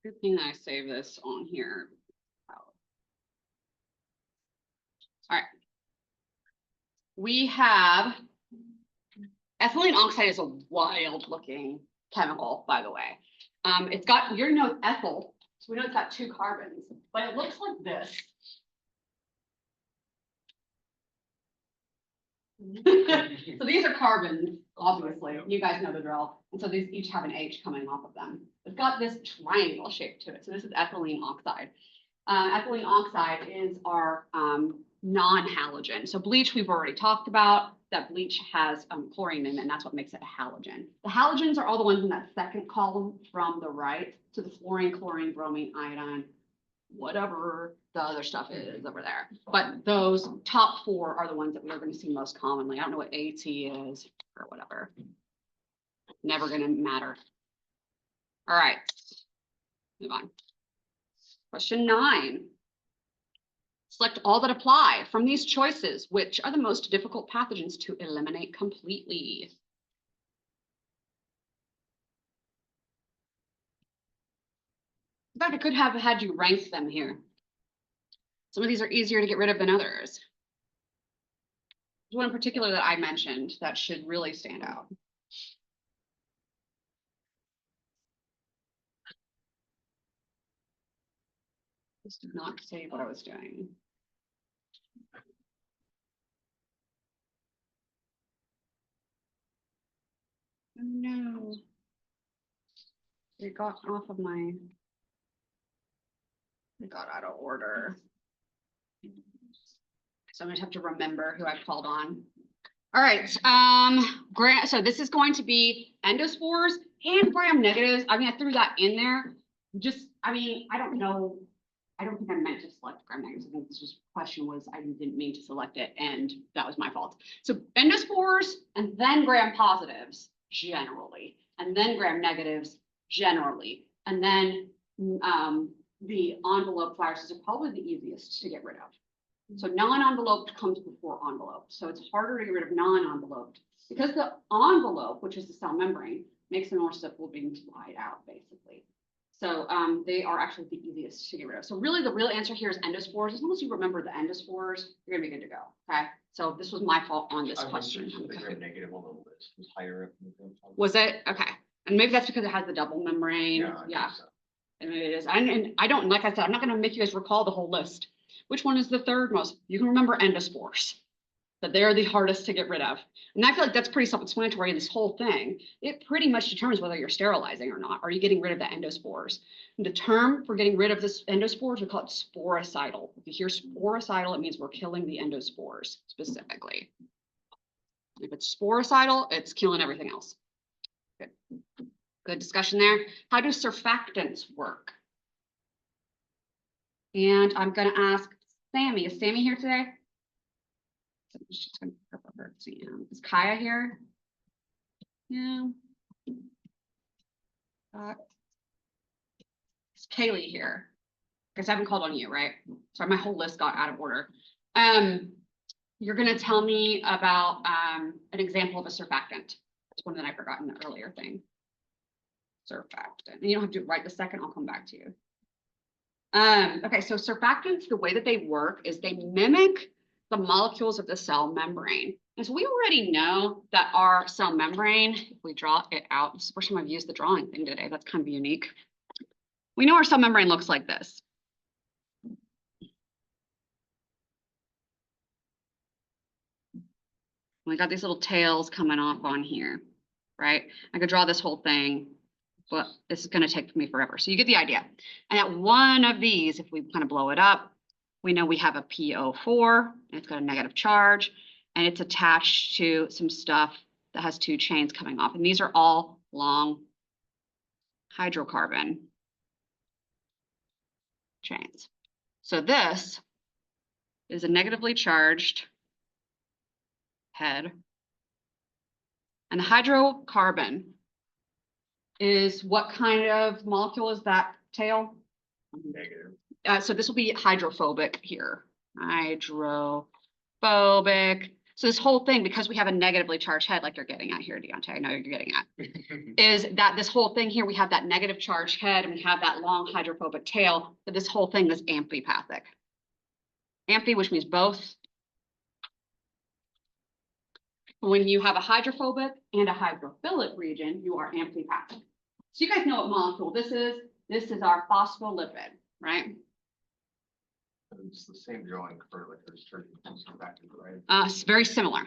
Good thing I saved this on here. All right. We have ethylene oxide is a wild looking chemical, by the way. It's got, you already know it's ethyl, so we know it's got 2 carbons, but it looks like this. So these are carbons, obviously. You guys know the drill. And so these each have an H coming off of them. It's got this triangle shape to it. So this is ethylene oxide. Ethylene oxide is our non-halogen. So bleach we've already talked about. That bleach has chlorine in it, and that's what makes it a halogen. The halogens are all the ones in that second column from the right. So the fluorine, chlorine, bromine, iodine, whatever the other stuff is over there. But those top 4 are the ones that we are going to see most commonly. I don't know what AT is or whatever. Never going to matter. All right, move on. Question 9. Select all that apply. From these choices, which are the most difficult pathogens to eliminate completely? In fact, I could have had you rank them here. Some of these are easier to get rid of than others. There's one in particular that I mentioned that should really stand out. This did not say what I was doing. Oh no. It got off of my, it got out of order. So I'm gonna have to remember who I called on. All right, so this is going to be endospores and gram negatives. I mean, I threw that in there. Just, I mean, I don't know. I don't think I meant to select gram negatives. I think this was question was I didn't mean to select it, and that was my fault. So endospores and then gram positives generally, and then gram negatives generally, and then the envelope viruses are probably the easiest to get rid of. So non-enveloped comes before enveloped. So it's harder to get rid of non-enveloped because the envelope, which is the cell membrane, makes it more simple being dried out basically. So they are actually the easiest to get rid of. So really the real answer here is endospores. As long as you remember the endospores, you're gonna be good to go, okay? So this was my fault on this question. The gram negative on the list was higher up. Than the gram positive. Was it? Okay. And maybe that's because it has the double membrane. Yeah. And it is. And I don't, like I said, I'm not gonna make you guys recall the whole list. Which one is the third most? You can remember endospores. that they're the hardest to get rid of. And I feel like that's pretty self-explanatory in this whole thing. It pretty much determines whether you're sterilizing or not. Are you getting rid of the endospores? And the term for getting rid of this endospores, we call it sporicidal. If you hear sporicidal, it means we're killing the endospores specifically. If it's sporicidal, it's killing everything else. Good. Good discussion there. How do surfactants work? And I'm gonna ask Sammy. Is Sammy here today? She's gonna pick up her exam. Is Kaya here? Yeah. Is Kaylee here? Because I haven't called on you, right? Sorry, my whole list got out of order. You're gonna tell me about an example of a surfactant. That's one that I forgot in the earlier thing. Surfactant. And you don't have to write the second, I'll come back to you. Okay, so surfactants, the way that they work is they mimic the molecules of the cell membrane. And so we already know that our cell membrane, if we draw it out, this is the first time I've used the drawing thing today, that's kind of unique. We know our cell membrane looks like this. We got these little tails coming off on here, right? I could draw this whole thing, but this is going to take me forever. So you get the idea. And at one of these, if we kind of blow it up, we know we have a PO4, and it's got a negative charge, and it's attached to some stuff that has two chains coming off. And these are all long hydrocarbon chains. So this is a negatively charged head. And the hydrocarbon is what kind of molecule is that tail? Negative. So this will be hydrophobic here. Hydrophobic. So this whole thing, because we have a negatively charged head, like you're getting at here, Deontay, I know you're getting at, is that this whole thing here, we have that negative charged head and we have that long hydrophobic tail, but this whole thing is amphipathic. Amphi, which means both. When you have a hydrophobic and a hydrophilic region, you are amphipathic. So you guys know what molecule this is. This is our phospholipid, right? It's the same drawing for like there's turning surfactant, right? It's very similar.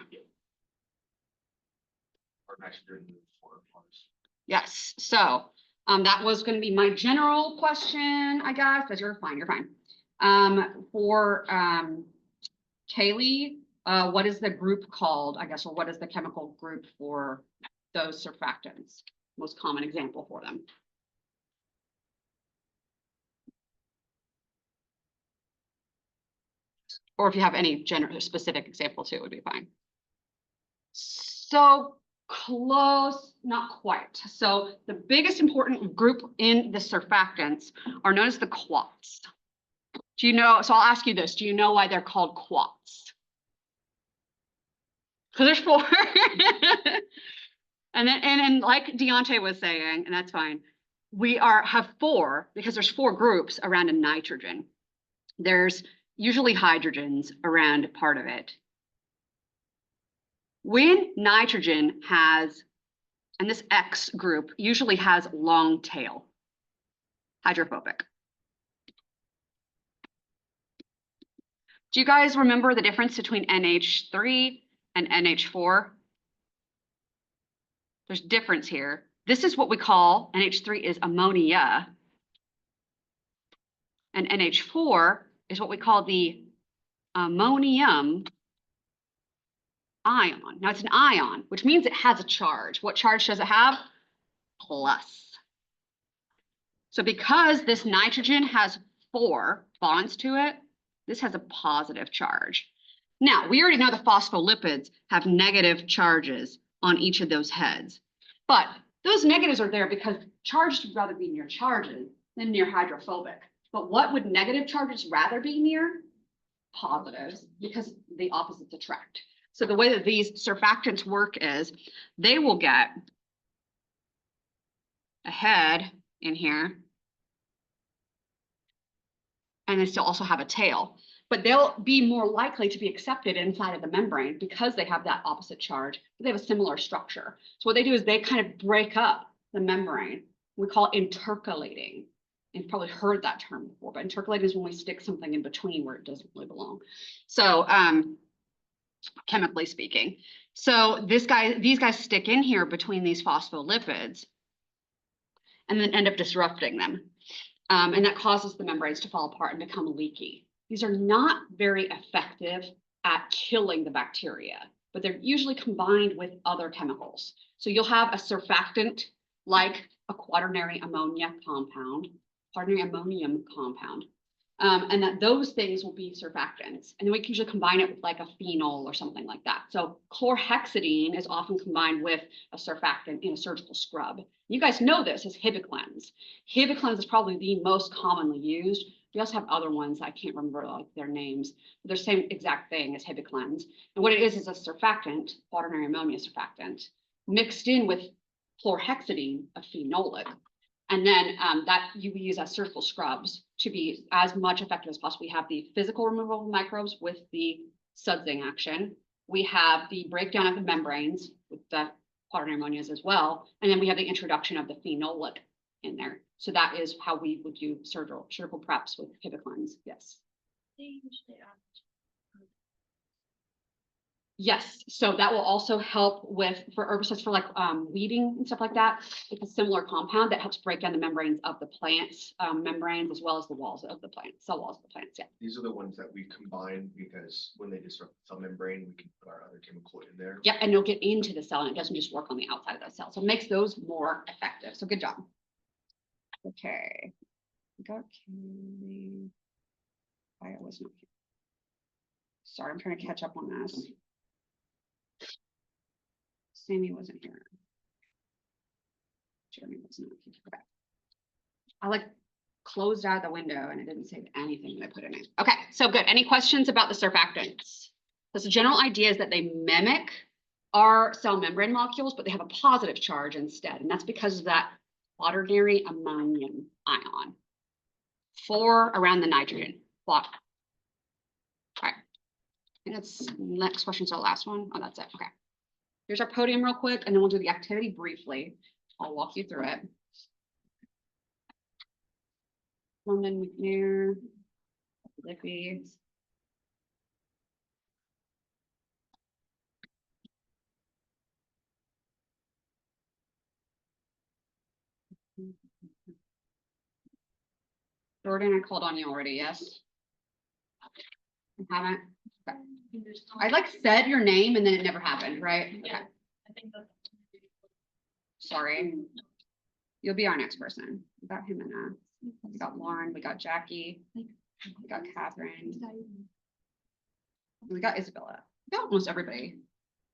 Or nitrogen for parts. Yes. So that was going to be my general question, I guess, but you're fine. You're fine. For Kaylee, what is the group called, I guess, or what is the chemical group for those surfactants? Most common example for them. Or if you have any general specific example too, it would be fine. So close, not quite. So the biggest important group in the surfactants are known as the quats. Do you know, so I'll ask you this, do you know why they're called quats? Because there's 4. and like Deontay was saying, and that's fine, we have 4 because there's 4 groups around a nitrogen. There's usually hydrogens around part of it. When nitrogen has, and this X group usually has long tail, hydrophobic. Do you guys remember the difference between NH3 and NH4? There's difference here. This is what we call, NH3 is ammonia. And NH4 is what we call the ammonium ion. Now it's an ion, which means it has a charge. What charge does it have? Plus. So because this nitrogen has 4 bonds to it, this has a positive charge. Now, we already know the phospholipids have negative charges on each of those heads. But those negatives are there because charges would rather be near charges than near hydrophobic. But what would negative charges rather be near? Positives, because the opposites attract. So the way that these surfactants work is they will get a head in here, and they still also have a tail, but they'll be more likely to be accepted inside of the membrane because they have that opposite charge, but they have a similar structure. So what they do is they kind of break up the membrane. We call it intercalating. You've probably heard that term before, but intercalating is when we stick something in between where it doesn't really belong. So chemically speaking. So these guys stick in here between these phospholipids and then end up disrupting them. And that causes the membranes to fall apart and become leaky. These are not very effective at killing the bacteria, but they're usually combined with other chemicals. So you'll have a surfactant like a quaternary ammonium compound, and that those things will be surfactants. And then we can usually combine it with like a phenol or something like that. So chlorhexidine is often combined with a surfactant in a surgical scrub. You guys know this as Hibiclens. Hibiclens is probably the most commonly used. We also have other ones, I can't remember like their names, but they're the same exact thing as Hibiclens. And what it is a surfactant, quaternary ammonia surfactant, mixed in with chlorhexidine, a phenolic. And then that you use as surgical scrubs to be as much effective as possible. We have the physical removal of microbes with the sudsing action. We have the breakdown of the membranes with the quaternary ammonias as well. And then we have the introduction of the phenolic in there. So that is how we would do surgical preps with Hibiclens. Yes. They usually add Yes, so that will also help with for herbicides for like weeding and stuff like that. It's a similar compound that helps break down the membranes of the plants, membranes as well as the walls of the plant, cell walls of the plants. Yeah. These are the ones that we combine because when they disrupt the cell membrane, we can put our other chemical in there. Yeah, and it'll get into the cell and it doesn't just work on the outside of the cell. So it makes those more effective. So good job. Okay. Got Kaylee. I was not here. Sorry, I'm trying to catch up on this. Sammy wasn't here. Jeremy was not here. Okay. I like closed out the window and it didn't save anything that I put in it. Okay, so good. Any questions about the surfactants? So the general idea is that they mimic our cell membrane molecules, but they have a positive charge instead. And that's because of that quaternary ammonium ion. 4 around the nitrogen. Block. All right. And that's next question's our last one. Oh, that's it. Okay. Here's our podium real quick, and then we'll do the activity briefly. I'll walk you through it. London, McNair, Lippy. Jordan, I called on you already, yes? I haven't. Okay. I like said your name and then it never happened, right? Okay. I think that's. Sorry. You'll be our next person. We got Jimena. We got Lauren. We got Jackie. We got Catherine. We got Isabella. We got almost everybody.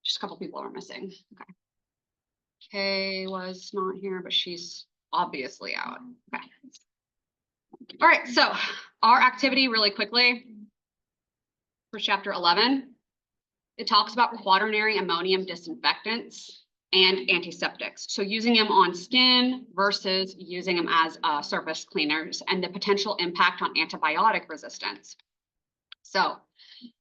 Just a couple people are missing. Okay. Kay was not here, but she's obviously out. Okay. All right. So our activity really quickly for chapter 11, it talks about quaternary ammonium disinfectants and antiseptics. So using them on skin versus using them as surface cleaners and the potential impact on antibiotic resistance. So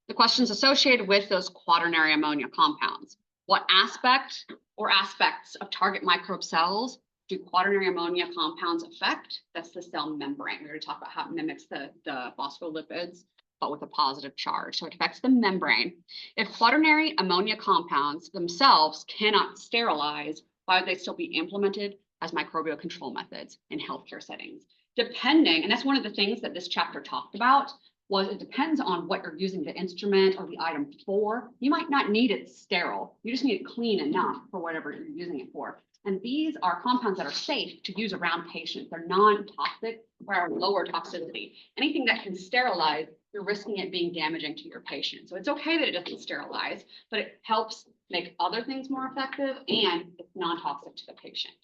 the questions associated with those quaternary ammonia compounds. What aspect or aspects of target microbe cells do quaternary ammonia compounds affect? That's the cell membrane. We already talked about how it mimics the phospholipids, but with a positive charge. So it affects the membrane. If quaternary ammonia compounds themselves cannot sterilize, why would they still be implemented as microbial control methods in healthcare settings? Depending, and that's one of the things that this chapter talked about, was it depends on what you're using the instrument or the item for. You might not need it sterile. You just need it clean enough for whatever you're using it for. And these are compounds that are safe to use around patients. They're non-toxic or are lower toxicity. Anything that can sterilize, you're risking it being damaging to your patient. So it's okay that it doesn't sterilize, but it helps make other things more effective and it's non-toxic to the patient.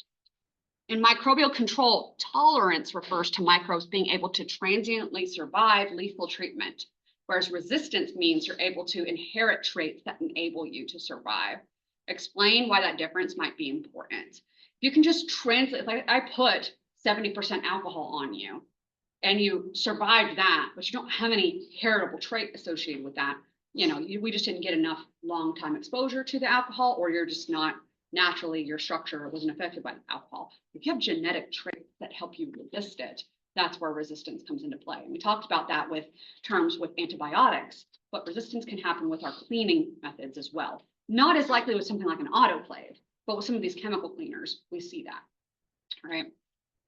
In microbial control, tolerance refers to microbes being able to transiently survive lethal treatment, whereas resistance means you're able to inherit traits that enable you to survive. Explain why that difference might be important. You can just translate, like I put 70% alcohol on you and you survived that, but you don't have any heritable trait associated with that. You know, we just didn't get enough long time exposure to the alcohol, or you're just not naturally, your structure wasn't affected by the alcohol. If you have genetic traits that help you resist it, that's where resistance comes into play. And we talked about that with terms with antibiotics, but resistance can happen with our cleaning methods as well. Not as likely with something like an autoclave, but with some of these chemical cleaners, we see that, right?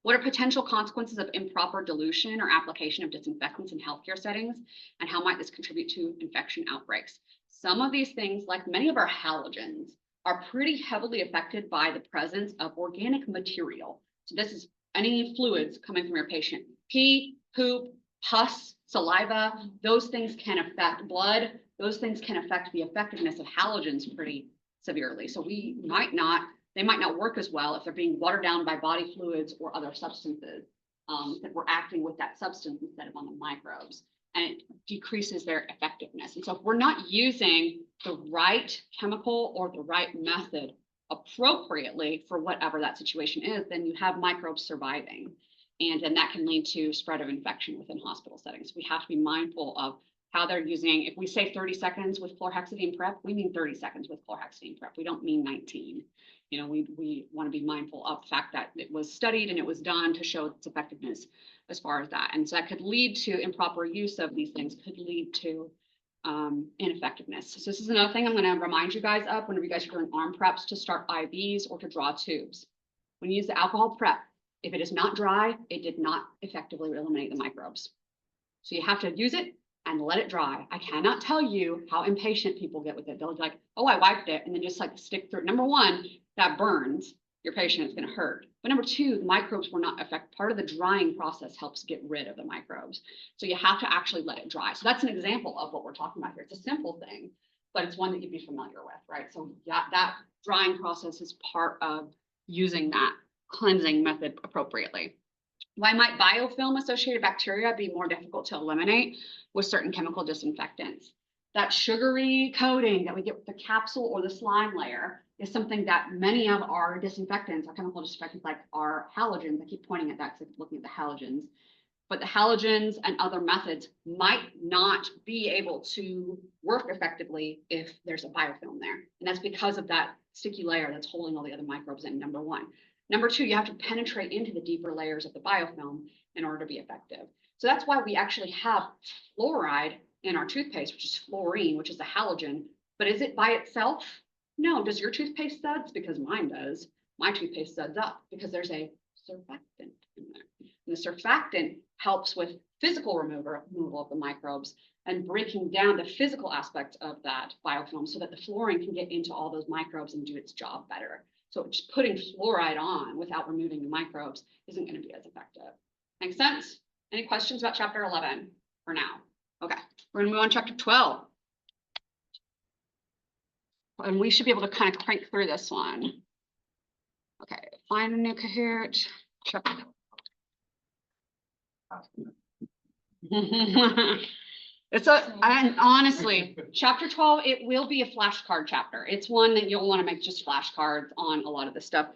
What are potential consequences of improper dilution or application of disinfectants in healthcare settings? And how might this contribute to infection outbreaks? Some of these things, like many of our halogens, are pretty heavily affected by the presence of organic material. So this is any fluids coming from your patient. Pee, poop, pus, saliva, those things can affect blood. Those things can affect the effectiveness of halogens pretty severely. So they might not work as well if they're being watered down by body fluids or other substances that we're acting with that substance instead of on the microbes, and it decreases their effectiveness. And so if we're not using the right chemical or the right method appropriately for whatever that situation is, then you have microbes surviving. And then that can lead to spread of infection within hospital settings. We have to be mindful of how they're using. If we say 30 seconds with chlorhexidine prep, we mean 30 seconds with chlorhexidine prep. We don't mean 19. You know, we want to be mindful of the fact that it was studied and it was done to show its effectiveness as far as that. And so that could lead to improper use of these things, could lead to ineffectiveness. So this is another thing I'm going to remind you guys of whenever you guys are doing arm preps, to start IVs or to draw tubes. When you use the alcohol prep, if it is not dry, it did not effectively eliminate the microbes. So you have to use it and let it dry. I cannot tell you how impatient people get with it. They'll be like, oh, I wiped it, and then just like stick through it. Number one, that burns your patient, it's going to hurt. But number two, the microbes were not affected. Part of the drying process helps get rid of the microbes. So you have to actually let it dry. So that's an example of what we're talking about here. It's a simple thing, but it's one that you'd be familiar with, right? So yeah, that drying process is part of using that cleansing method appropriately. Why might biofilm associated bacteria be more difficult to eliminate with certain chemical disinfectants? That sugary coating that we get with the capsule or the slime layer is something that many of our disinfectants, our chemical disinfectants, like our halogens, I keep pointing at that because I'm looking at the halogens, but the halogens and other methods might not be able to work effectively if there's a biofilm there. And that's because of that sticky layer that's holding all the other microbes in, number one. Number two, you have to penetrate into the deeper layers of the biofilm in order to be effective. So that's why we actually have fluoride in our toothpaste, which is fluorine, which is a halogen. But is it by itself? No. Does your toothpaste suds? Because mine does. My toothpaste suds up because there's a surfactant in there. And the surfactant helps with physical removal of the microbes and breaking down the physical aspects of that biofilm so that the fluorine can get into all those microbes and do its job better. So just putting fluoride on without removing the microbes isn't going to be as effective. Make sense? Any questions about chapter 11 for now? Okay, we're going to move on to chapter 12. And we should be able to kind of crank through this one. Okay, find a new coherent. Chapter. And honestly, chapter 12, it will be a flashcard chapter. It's one that you'll want to make just flashcards on a lot of this stuff.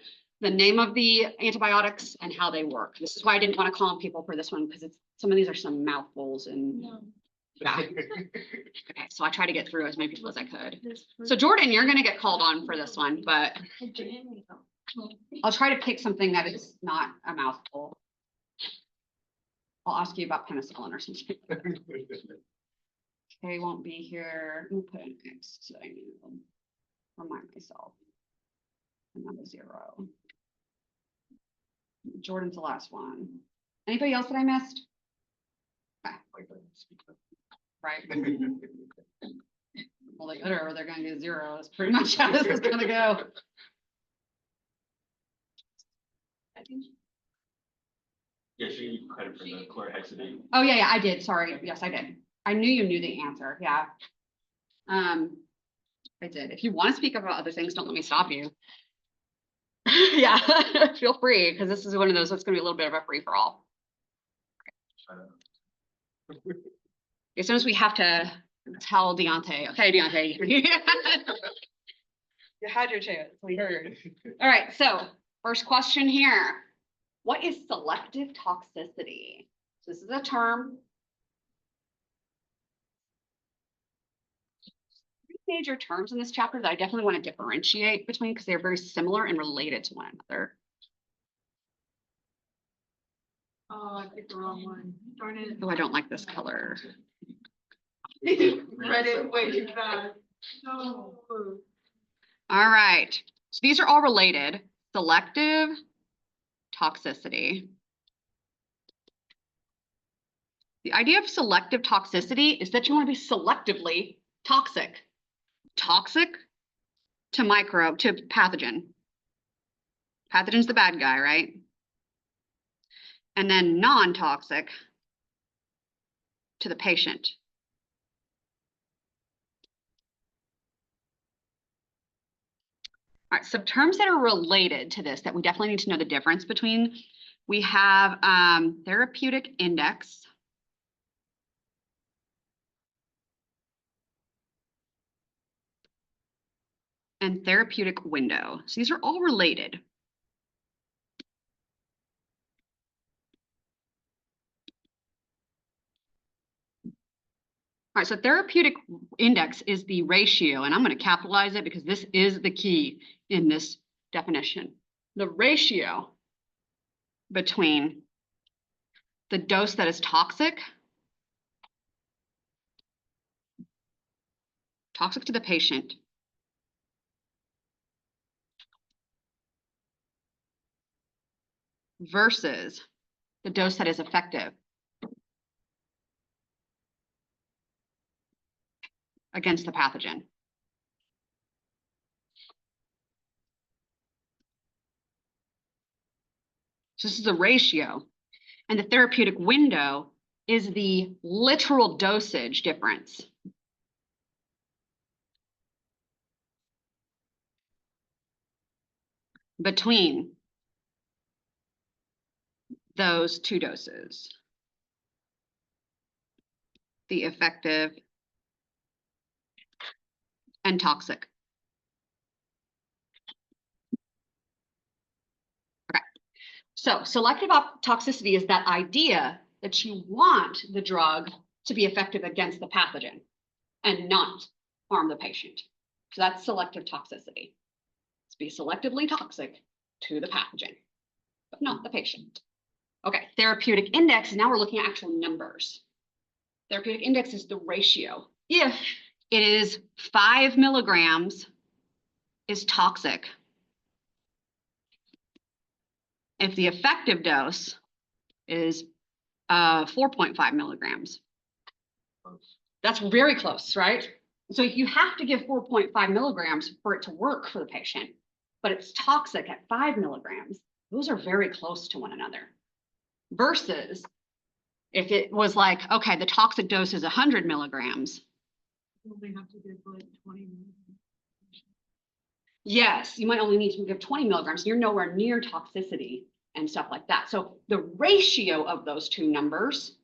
The name of the antibiotics and how they work. This is why I didn't want to call on people for this one, because some of these are some mouthfuls and yeah. Okay, so I try to get through as many people as I could. So Jordan, you're going to get called on for this one, but I'll try to pick something that is not a mouthful. I'll ask you about penicillin or something. Kay won't be here. I'm gonna put an X so I need to remind myself. Another 0. Jordan's the last one. Anybody else that I missed? Okay. Right. Well, they could, or they're gonna get 0. That's pretty much how this is gonna go. Yeah, she gave you credit for the chlorhexidine. Oh, yeah, I did. Sorry. Yes, I did. I knew you knew the answer. Yeah. I did. If you want to speak about other things, don't let me stop you. Yeah, feel free, because this is one of those that's going to be a little bit of a free for all. As soon as we have to tell Deontay, okay, Deontay, you had your chance. We heard. All right. So first question here. What is selective toxicity? So this is a term. 3 major terms in this chapter that I definitely want to differentiate between because they're very similar and related to one another. Oh, I picked the wrong one. Darn it. Oh, I don't like this color. Read it way too fast. No. All right, so these are all related. Selective toxicity. The idea of selective toxicity is that you want to be selectively toxic. Toxic to microbe, to pathogen. Pathogen's the bad guy, right? And then non-toxic to the patient. All right, so terms that are related to this that we definitely need to know the difference between, we have therapeutic index. And therapeutic window. So these are all related. All right, so therapeutic index is the ratio, and I'm going to capitalize it because this is the key in this definition. The ratio between the dose that is toxic to the patient, versus the dose that is effective against the pathogen. So this is the ratio. And the therapeutic window is the literal dosage difference between those two doses, the effective and toxic. Okay, so selective toxicity is that idea that you want the drug to be effective against the pathogen and not harm the patient. So that's selective toxicity. It's be selectively toxic to the pathogen, but not the patient. Okay, therapeutic index, now we're looking at actual numbers. Therapeutic index is the ratio. If it is 5 milligrams is toxic, if the effective dose is 4.5 milligrams, that's very close, right? So you have to give 4.5 milligrams for it to work for the patient, but it's toxic at 5 milligrams. Those are very close to one another. Versus if it was like, okay, the toxic dose is 100 milligrams. You only have to give like 20 minutes. Yes, you might only need to give 20 milligrams. You're nowhere near toxicity and stuff like that. So the ratio of those two numbers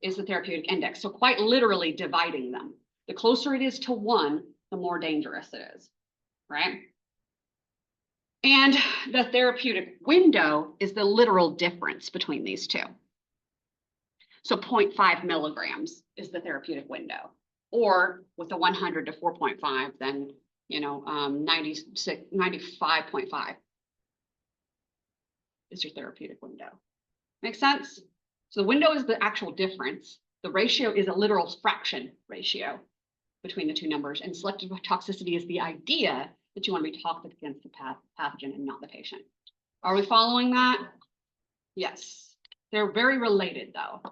is the therapeutic index. So quite literally dividing them. The closer it is to 1, the more dangerous it is, right? And the therapeutic window is the literal difference between these two. So 0.5 milligrams is the therapeutic window. Or with the 100 to 4.5, then, 95.5 is your therapeutic window. Make sense? So the window is the actual difference. The ratio is a literal fraction ratio between the two numbers. And selective toxicity is the idea that you want to be toxic against the pathogen and not the patient. Are we following that? Yes. They're very related though.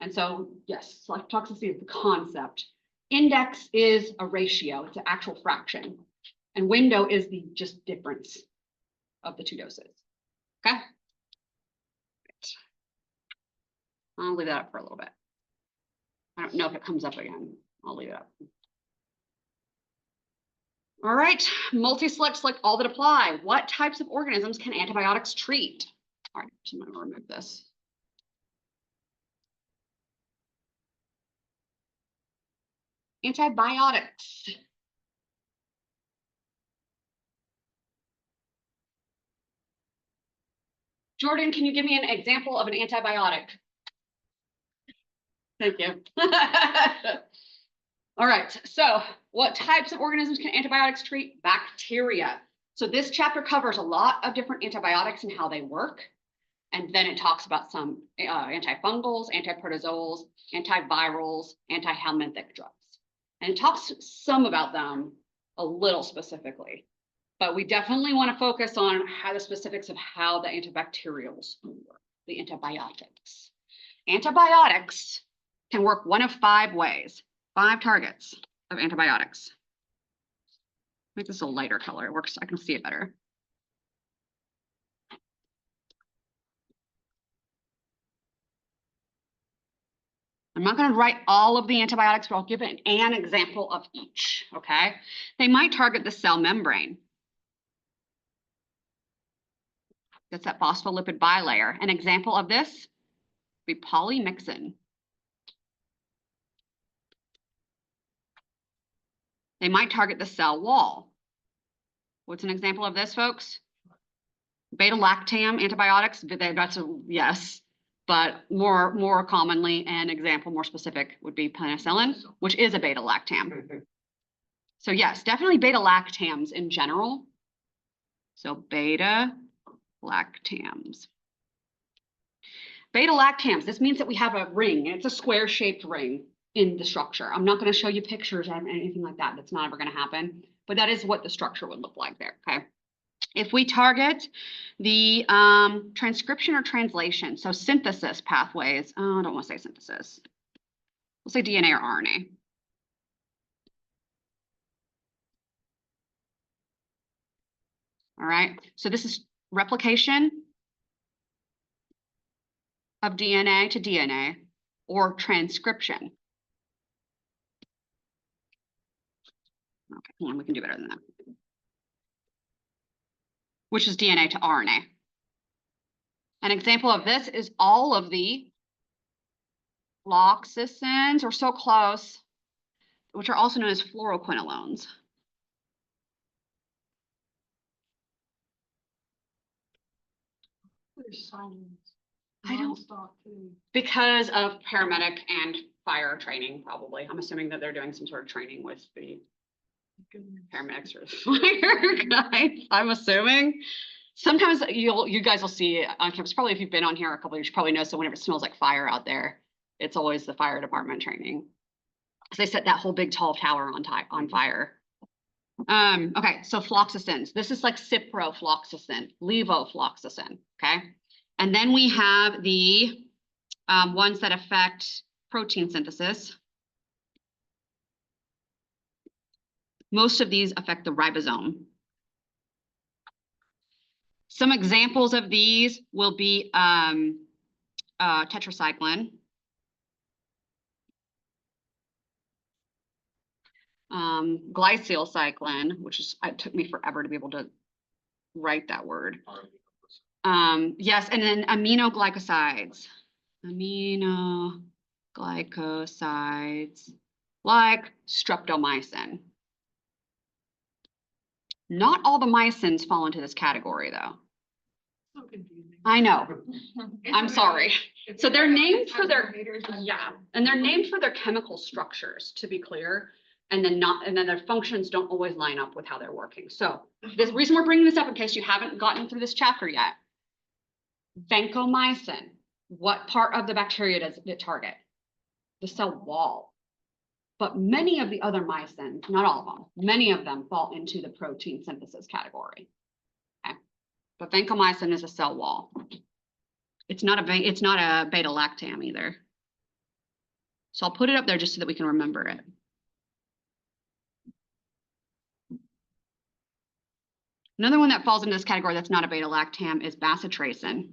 And so, yes, selective toxicity is the concept. Index is a ratio, it's an actual fraction. And window is the just difference of the two doses. Okay? I'll leave that up for a little bit. I don't know if it comes up again. I'll leave it up. All right, multi-select, select all that apply. What types of organisms can antibiotics treat? All right, so I'm going to remove this. Antibiotics. Jordan, can you give me an example of an antibiotic? Thank you. All right, so what types of organisms can antibiotics treat? Bacteria. So this chapter covers a lot of different antibiotics and how they work. And then it talks about some antifungals, antiprotozoals, antivirals, antihelminthic drugs. And it talks some about them a little specifically. But we definitely want to focus on how the specifics of how the antibacterials work, the antibiotics. Antibiotics can work one of 5 ways, 5 targets of antibiotics. Make this a lighter color. It works. I can see it better. I'm not going to write all of the antibiotics, but I'll give it an example of each, okay? They might target the cell membrane. That's that phospholipid bilayer. An example of this would be polymyxin. They might target the cell wall. What's an example of this, folks? Beta-lactam antibiotics, that's a yes, but more commonly, an example more specific would be penicillin, which is a beta-lactam. So yes, definitely beta-lactams in general. So beta-lactams. Beta-lactams, this means that we have a ring, and it's a square-shaped ring in the structure. I'm not going to show you pictures or anything like that. That's not ever going to happen, but that is what the structure would look like there, okay? If we target the transcription or translation, so synthesis pathways, oh, I don't want to say synthesis. We'll say DNA or RNA. All right, so this is replication of DNA to DNA or transcription. Okay, we can do better than that. Which is DNA to RNA. An example of this is all of the floxacins, or so close, which are also known as fluoroquinolones. There's silence. I don't- Nonstop, too. Because of paramedic and fire training, probably. I'm assuming that they're doing some sort of training with the Goodness. paramedics or fire guys, I'm assuming. Sometimes you guys will see on campus, probably if you've been on here a couple of years, you probably know, so whenever it smells like fire out there, it's always the fire department training. Because they set that whole big tall tower on fire. Okay, so floxacins. This is like ciprofloxacin, levofloxacin, okay? And then we have the ones that affect protein synthesis. Most of these affect the ribosome. Some examples of these will be tetracycline, glycylcycline, which is, it took me forever to be able to write that word. Yes, and then aminoglycosides. Aminoglycosides, like streptomycin. Not all the mycins fall into this category, though. So confusing. I know. It's I'm okay. sorry. It's So they're okay. named for their, Haters, but- yeah, and they're named for their chemical structures, to be clear. And then their functions don't always line up with how they're working. So the reason we're bringing this up, in case you haven't gotten through this chapter yet. Vancomycin, what part of the bacteria does it target? The cell wall. But many of the other mycins, not all of them, many of them fall into the protein synthesis category. Okay. But vancomycin is a cell wall. It's not a beta-lactam either. So I'll put it up there just so that we can remember it. Another one that falls into this category that's not a beta-lactam is bacitracin.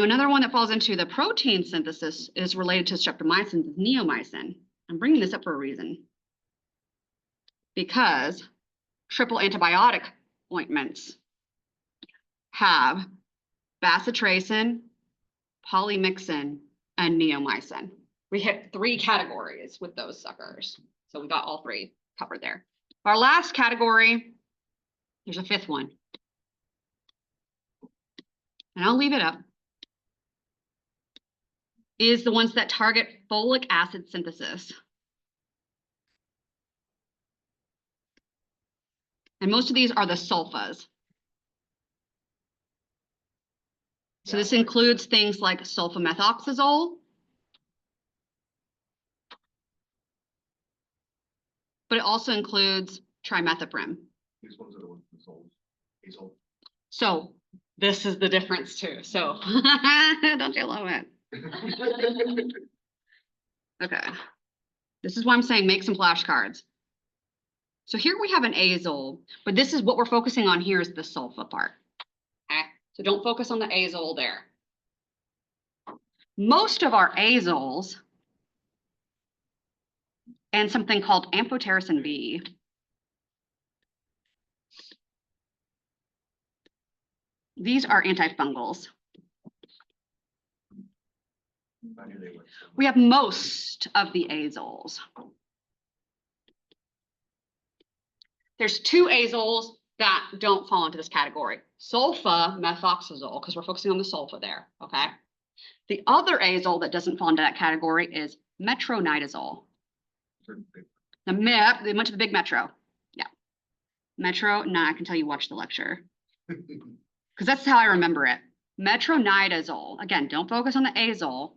Another one that falls into the protein synthesis is related to streptomycin, is neomycin. I'm bringing this up for a reason. Because triple antibiotic ointments have bacitracin, polymyxin, and neomycin. We hit 3 categories with those suckers. So we got all 3 covered there. Our last category, there's a 5th one. And I'll leave it up, is the ones that target folic acid synthesis. And most of these are the sulfas. So this includes things like sulfamethoxazole. But it also includes trimethoprim. These ones are the ones that sold. Hazel. So this is the difference too. So don't you love it? Okay. This is why I'm saying make some flashcards. So here we have an azole, but this is what we're focusing on here is the sulfa part. Okay. So don't focus on the azole there. Most of our azoles and something called amphotericin B these are antifungals. I knew they went. We have most of the azoles. There's two azoles that don't fall into this category. Sulfamethoxazole, because we're focusing on the sulfa there, okay? The other azole that doesn't fall into that category is metronidazole. The MIP, they went to the big metro. Yeah. Metro, I can tell you watch the lecture. Because that's how I remember it. Metronidazole. Again, don't focus on the azole.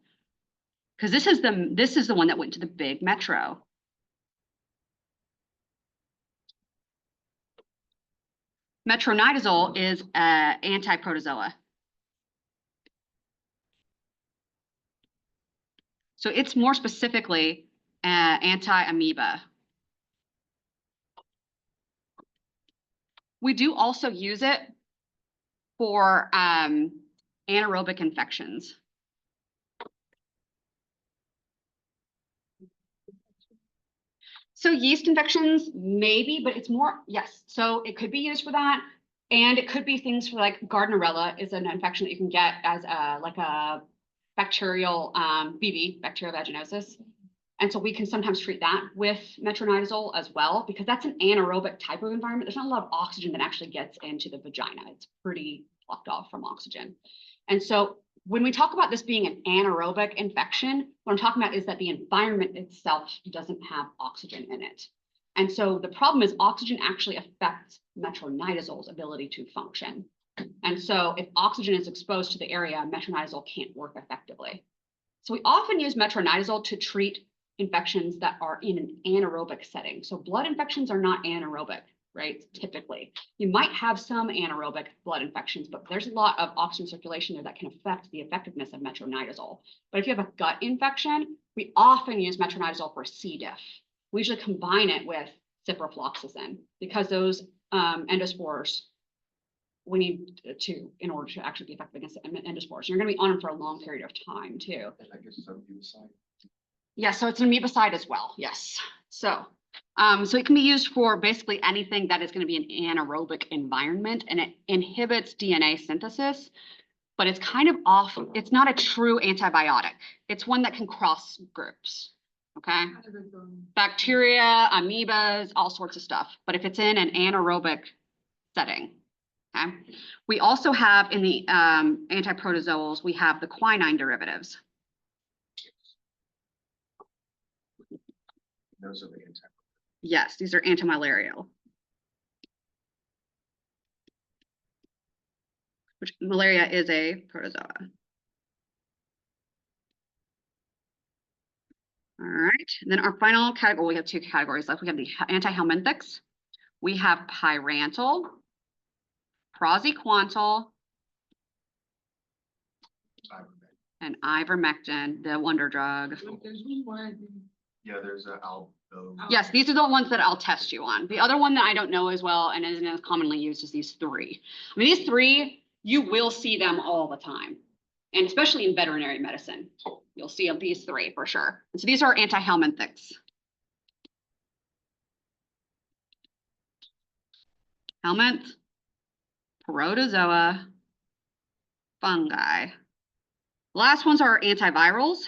Because this is the one that went to the big metro. Metronidazole is anti-protozoa. So it's more specifically anti-amoeba. We do also use it for anaerobic infections. So yeast infections, maybe, but it's more, yes. So it could be used for that. And it could be things for like Gardnerella is an infection that you can get as like a bacterial BV, bacterial vaginosis. And so we can sometimes treat that with metronidazole as well, because that's an anaerobic type of environment. There's not a lot of oxygen that actually gets into the vagina. It's pretty blocked off from oxygen. And so when we talk about this being an anaerobic infection, what I'm talking about is that the environment itself doesn't have oxygen in it. And so the problem is oxygen actually affects metronidazole's ability to function. And so if oxygen is exposed to the area, metronidazole can't work effectively. So we often use metronidazole to treat infections that are in an anaerobic setting. So blood infections are not anaerobic, right? Typically, you might have some anaerobic blood infections, but there's a lot of oxygen circulation there that can affect the effectiveness of metronidazole. But if you have a gut infection, we often use metronidazole for C. diff. We usually combine it with ciprofloxacin because those endospores we need to in order to actually be effective against endospores. You're going to be on them for a long period of time too. And I guess some people side. Yeah, so it's an amoebicide as well. Yes. So it can be used for basically anything that is going to be an anaerobic environment, and it inhibits DNA synthesis, but it's kind of off. It's not a true antibiotic. It's one that can cross groups. Okay. Bacteria, amoebas, all sorts of stuff. But if it's in an anaerobic setting, okay. We also have in the antiprotozoals, we have the quinine derivatives. Those are the anti. Yes, these are antimalarial. Which malaria is a protozoa. All right, and then our final category, we have two categories left. We have the antihelminthics. We have pyrantel, praziquantel, and ivermectin, the wonder drug. Yeah, there's a albo. Yes, these are the ones that I'll test you on. The other one that I don't know as well and isn't as commonly used is these three. I mean, these three, you will see them all the time, and especially in veterinary medicine. You'll see these three for sure. And so these are antihelminthics. Helminth, protozoa, fungi. The last ones are antivirals.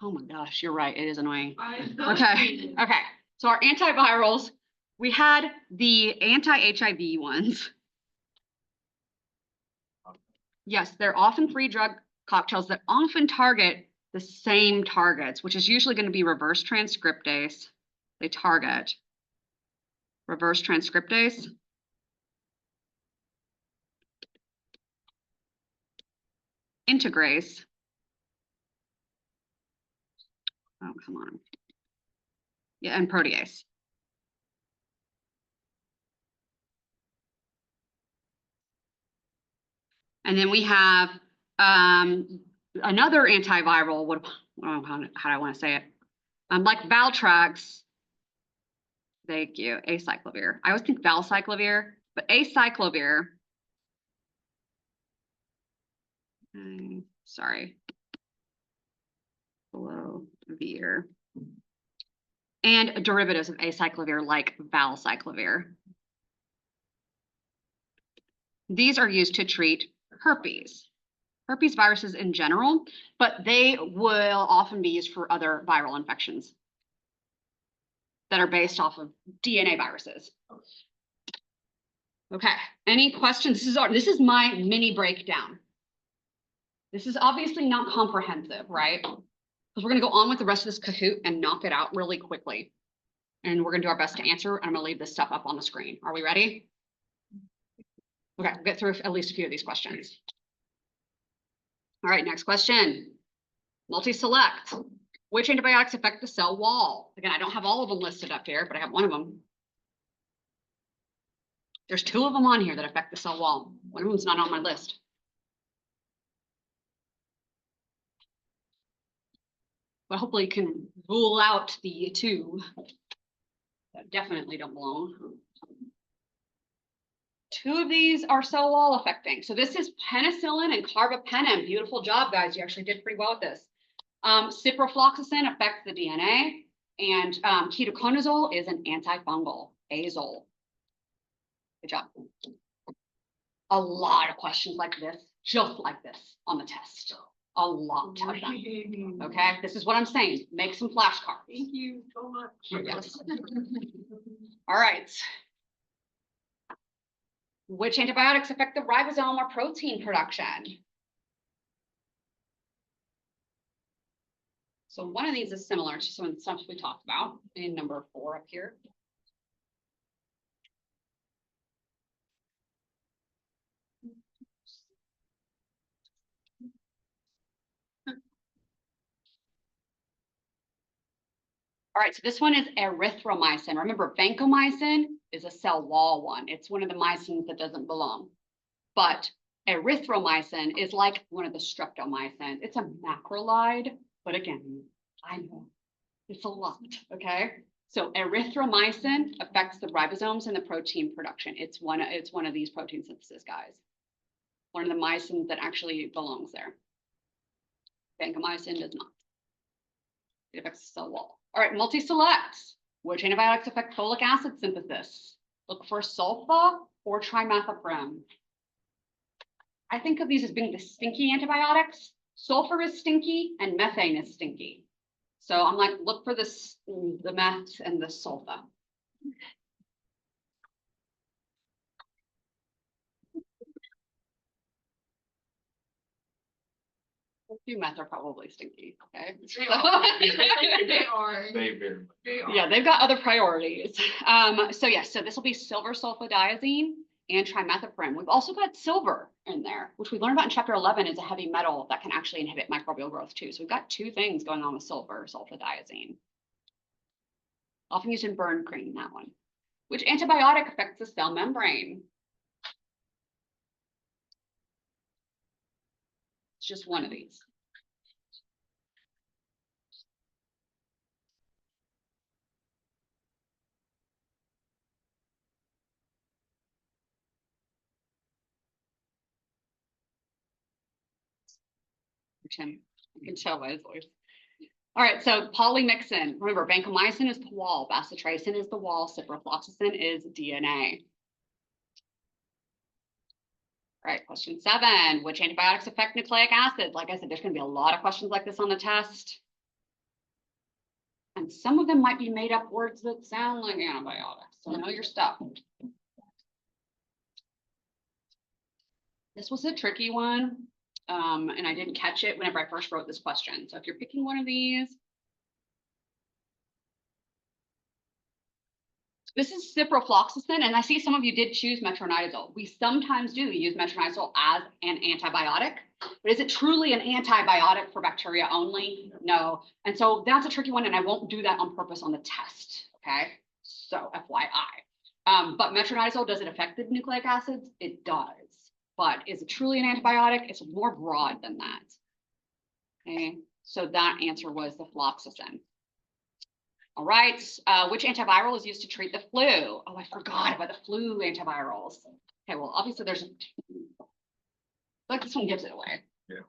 Oh my gosh, you're right. It is annoying. Okay. Okay. So our antivirals, we had the anti-HIV ones. Yes, they're often free drug cocktails that often target the same targets, which is usually going to be reverse transcriptase. They target reverse transcriptase. integrase. Oh, come on. Yeah, and protease. And then we have another antiviral, how do I want to say it? Like Valtrex. Thank you, acyclovir. I always think valcyclovir, but acyclovir. Sorry. Belovir. And derivatives of acyclovir like valcyclovir. These are used to treat herpes viruses in general, but they will often be used for other viral infections that are based off of DNA viruses. Okay, any questions? This is my mini breakdown. This is obviously not comprehensive, right? Because we're gonna go on with the rest of this Kahoot and knock it out really quickly. And we're gonna do our best to answer. I'm gonna leave this stuff up on the screen. Are we ready? Okay, we'll get through at least a few of these questions. All right, next question. Multi-select. Which antibiotics affect the cell wall? Again, I don't have all of them listed up here, but I have one of them. There's two of them on here that affect the cell wall. One of them's not on my list. But hopefully you can rule out the two that definitely don't belong. Two of these are cell wall affecting. So this is penicillin and carbapenem. Beautiful job, guys. You actually did pretty well with this. Ciprofloxacin affects the DNA, and ketoconazole is an antifungal, azole. Good job. A lot of questions like this, just like this on the test. A lot of them. Okay, this is what I'm saying. Make some flashcards. Thank you so much. Yes. All right. Which antibiotics affect the ribosome or protein production? So one of these is similar to some of the stuff we talked about in number 4 up here. All right, so this one is erythromycin. Remember, vancomycin is a cell wall one. It's one of the mycins that doesn't belong. But erythromycin is like one of the streptomycin. It's a macrolide, but again, I know it's a lot, okay? So erythromycin affects the ribosomes and the protein production. It's one of these protein synthesis guys. One of the mycins that actually belongs there. Vancomycin does not. It affects the cell wall. All right, multi-select. Which antibiotics affect folic acid synthesis? Look for sulfa or trimethoprim. I think of these as being the stinky antibiotics. Sulfur is stinky and methane is stinky. So I'm like, look for this, the meth and the sulfa. A few meth are probably stinky, okay? They are. They are. They very much. They are. Yeah, they've got other priorities. So yes, so this will be silver sulfadiazine and trimethoprim. We've also got silver in there, which we learned about in chapter 11 is a heavy metal that can actually inhibit microbial growth too. So we've got two things going on with silver sulfadiazine. Often used in burn cream, that one. Which antibiotic affects the cell membrane? It's just one of these. I can tell by his voice. All right, so polymyxin. Remember, vancomycin is the wall, bacitracin is the wall, ciprofloxacin is DNA. All right, question 7. Which antibiotics affect nucleic acid? Like I said, there's going to be a lot of questions like this on the test. And some of them might be made up words that sound like antibiotics. So know your stuff. This was a tricky one. And I didn't catch it whenever I first wrote this question. So if you're picking one of these, This is ciprofloxacin, and I see some of you did choose metronidazole. We sometimes do use metronidazole as an antibiotic, but is it truly an antibiotic for bacteria only? No. And so that's a tricky one, and I won't do that on purpose on the test, okay? So FYI. But metronidazole, does it affect the nucleic acids? It does. But is it truly an antibiotic? It's more broad than that. Okay, so that answer was the fluoxetine. All right, which antiviral is used to treat the flu? Oh, I forgot about the flu antivirals. Okay, well, obviously there's, like this one gives it away. Yeah.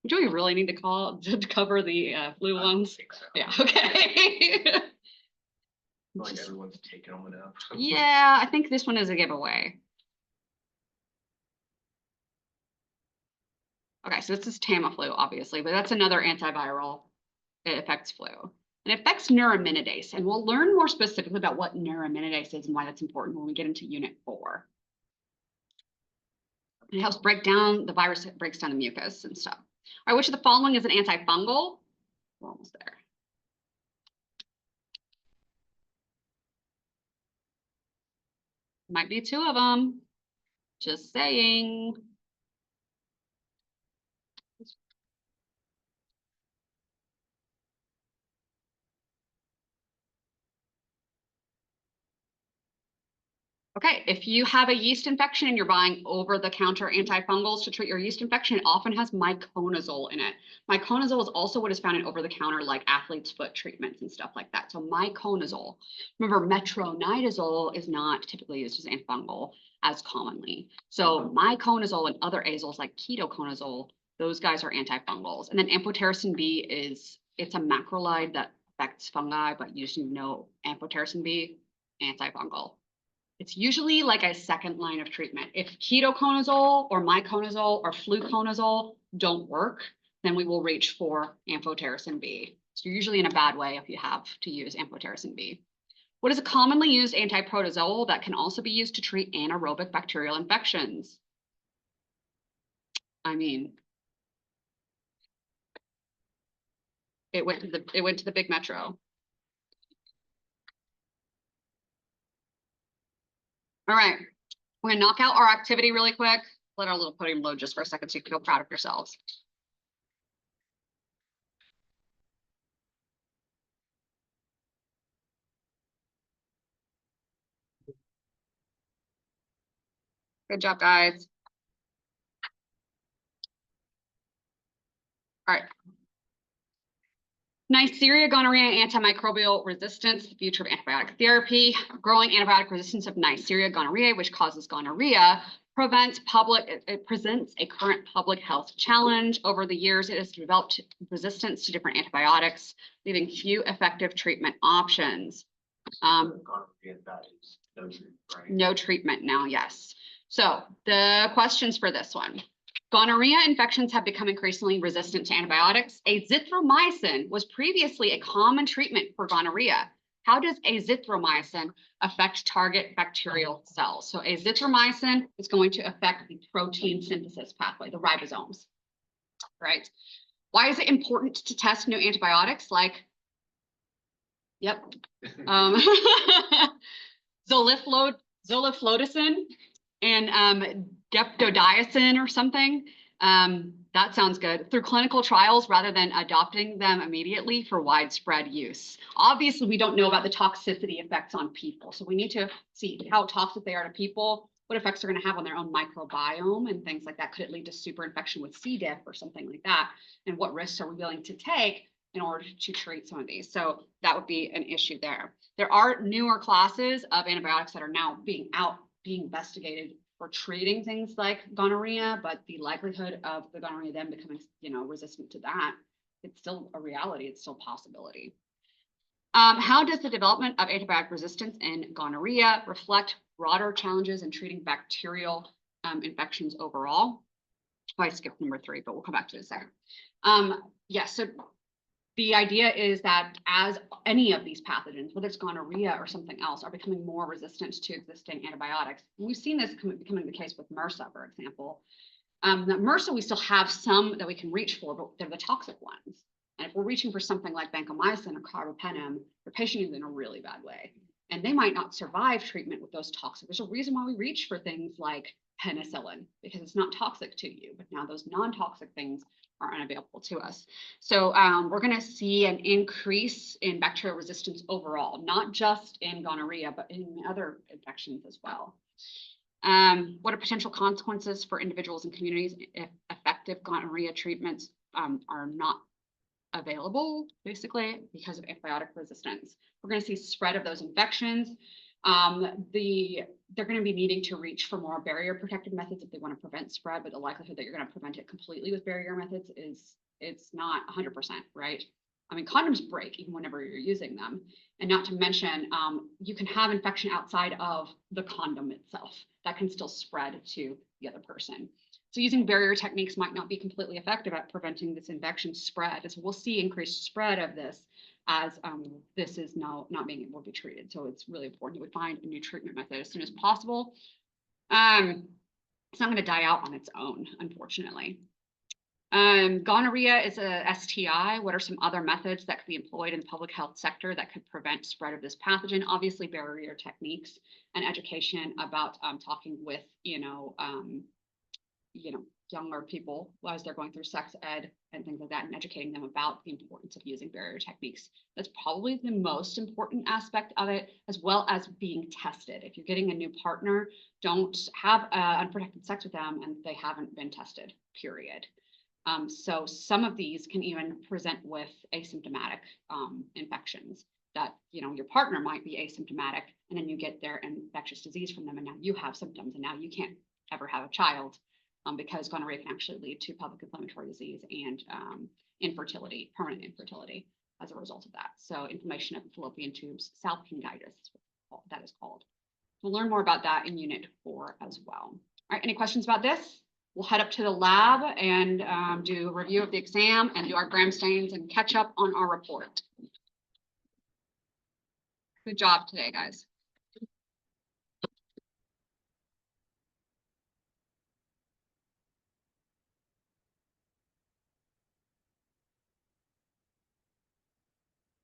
Do we really need to to cover the flu I ones? think so. Yeah, okay. I feel like everyone's taking them now. Yeah, I think this one is a giveaway. Okay, so this is Tamiflu, obviously, but that's another antiviral. It affects flu. And it affects neuraminidase, and we'll learn more specifically about what neuraminidase is and why that's important when we get into Unit 4. It helps break down the virus, it breaks down the mucus and stuff. All right, which of the following is an antifungal? We're almost there. Might be two of them. Just saying. Okay, if you have a yeast infection and you're buying over-the-counter antifungals to treat your yeast infection, it often has miconazole in it. Miconazole is also what is found in over-the-counter like athlete's foot treatments and stuff like that. So miconazole. Remember, metronidazole is not typically used as antifungal as commonly. So miconazole and other azoles like ketoconazole, those guys are antifungals. And then amphotericin B it's a macrolide that affects fungi, but you just need to know amphotericin B, antifungal. It's usually like a second line of treatment. If ketoconazole or miconazole or fluconazole don't work, then we will reach for amphotericin B. So you're usually in a bad way if you have to use amphotericin B. What is a commonly used antiprotozoal that can also be used to treat anaerobic bacterial infections? I mean, it went to the big metro. All right, we're gonna knock out our activity really quick. Let our little podium load just for a second so you can feel proud of yourselves. Good job, guys. All right. Neisseria gonorrhea antimicrobial resistance, the future of antibiotic therapy. Growing antibiotic resistance of Neisseria gonorrhea, which causes gonorrhea, it presents a current public health challenge. Over the years, it has developed resistance to different antibiotics, leaving few effective treatment options. No treatment now, yes. So the questions for this one. Gonorrhea infections have become increasingly resistant to antibiotics. Azithromycin was previously a common treatment for gonorrhea. How does azithromycin affect target bacterial cells? So azithromycin is going to affect the protein synthesis pathway, the ribosomes, right? Why is it important to test new antibiotics like, zoliflodacin and geptodiacin or something? That sounds good. Through clinical trials rather than adopting them immediately for widespread use. Obviously, we don't know about the toxicity effects on people. So we need to see how toxic they are to people, what effects they're going to have on their own microbiome and things like that. Could it lead to superinfection with C. diff or something like that? And what risks are we willing to take in order to treat some of these? So that would be an issue there. There are newer classes of antibiotics that are now being investigated for treating things like gonorrhea, but the likelihood of the gonorrhea then becoming, resistant to that, it's still a reality. It's still a possibility. How does the development of antibiotic resistance in gonorrhea reflect broader challenges in treating bacterial infections overall? Oh, I skipped number 3, but we'll come back to this later. Yes, so the idea is that as any of these pathogens, whether it's gonorrhea or something else, are becoming more resistant to existing antibiotics. We've seen this becoming the case with MRSA, for example. MRSA, we still have some that we can reach for, but they're the toxic ones. And if we're reaching for something like vancomycin or carbapenem, the patient is in a really bad way. And they might not survive treatment with those toxic. There's a reason why we reach for things like penicillin, because it's not toxic to you, but now those non-toxic things are unavailable to us. So we're going to see an increase in bacterial resistance overall, not just in gonorrhea, but in other infections as well. What are potential consequences for individuals and communities if effective gonorrhea treatments are not available, basically, because of antibiotic resistance? We're going to see spread of those infections. They're going to be needing to reach for more barrier protective methods if they want to prevent spread, but the likelihood that you're going to prevent it completely with barrier methods is it's not 100%, right? I mean, condoms break even whenever you're using them. And not to mention, you can have infection outside of the condom itself that can still spread to the other person. So using barrier techniques might not be completely effective at preventing this infection spread, as we'll see increased spread of this as this is now not being able to be treated. So it's really important that we find a new treatment method as soon as possible. It's not going to die out on its own, unfortunately. Gonorrhea is a STI. What are some other methods that could be employed in the public health sector that could prevent spread of this pathogen? Obviously, barrier techniques and education about talking with, younger people as they're going through sex ed and things like that, and educating them about the importance of using barrier techniques. That's probably the most important aspect of it, as well as being tested. If you're getting a new partner, don't have unprotected sex with them and they haven't been tested, period. So some of these can even present with asymptomatic infections that, your partner might be asymptomatic, and then you get their infectious disease from them, and now you have symptoms, and now you can't ever have a child because gonorrhea can actually lead to pelvic inflammatory disease and infertility, permanent infertility as a result of that. So inflammation of the fallopian tubes, salpingitis, that is called. We'll learn more about that in Unit 4 as well. All right, any questions about this? We'll head up to the lab and do a review of the exam and do our gram stains and catch up on our report. Good job today, guys.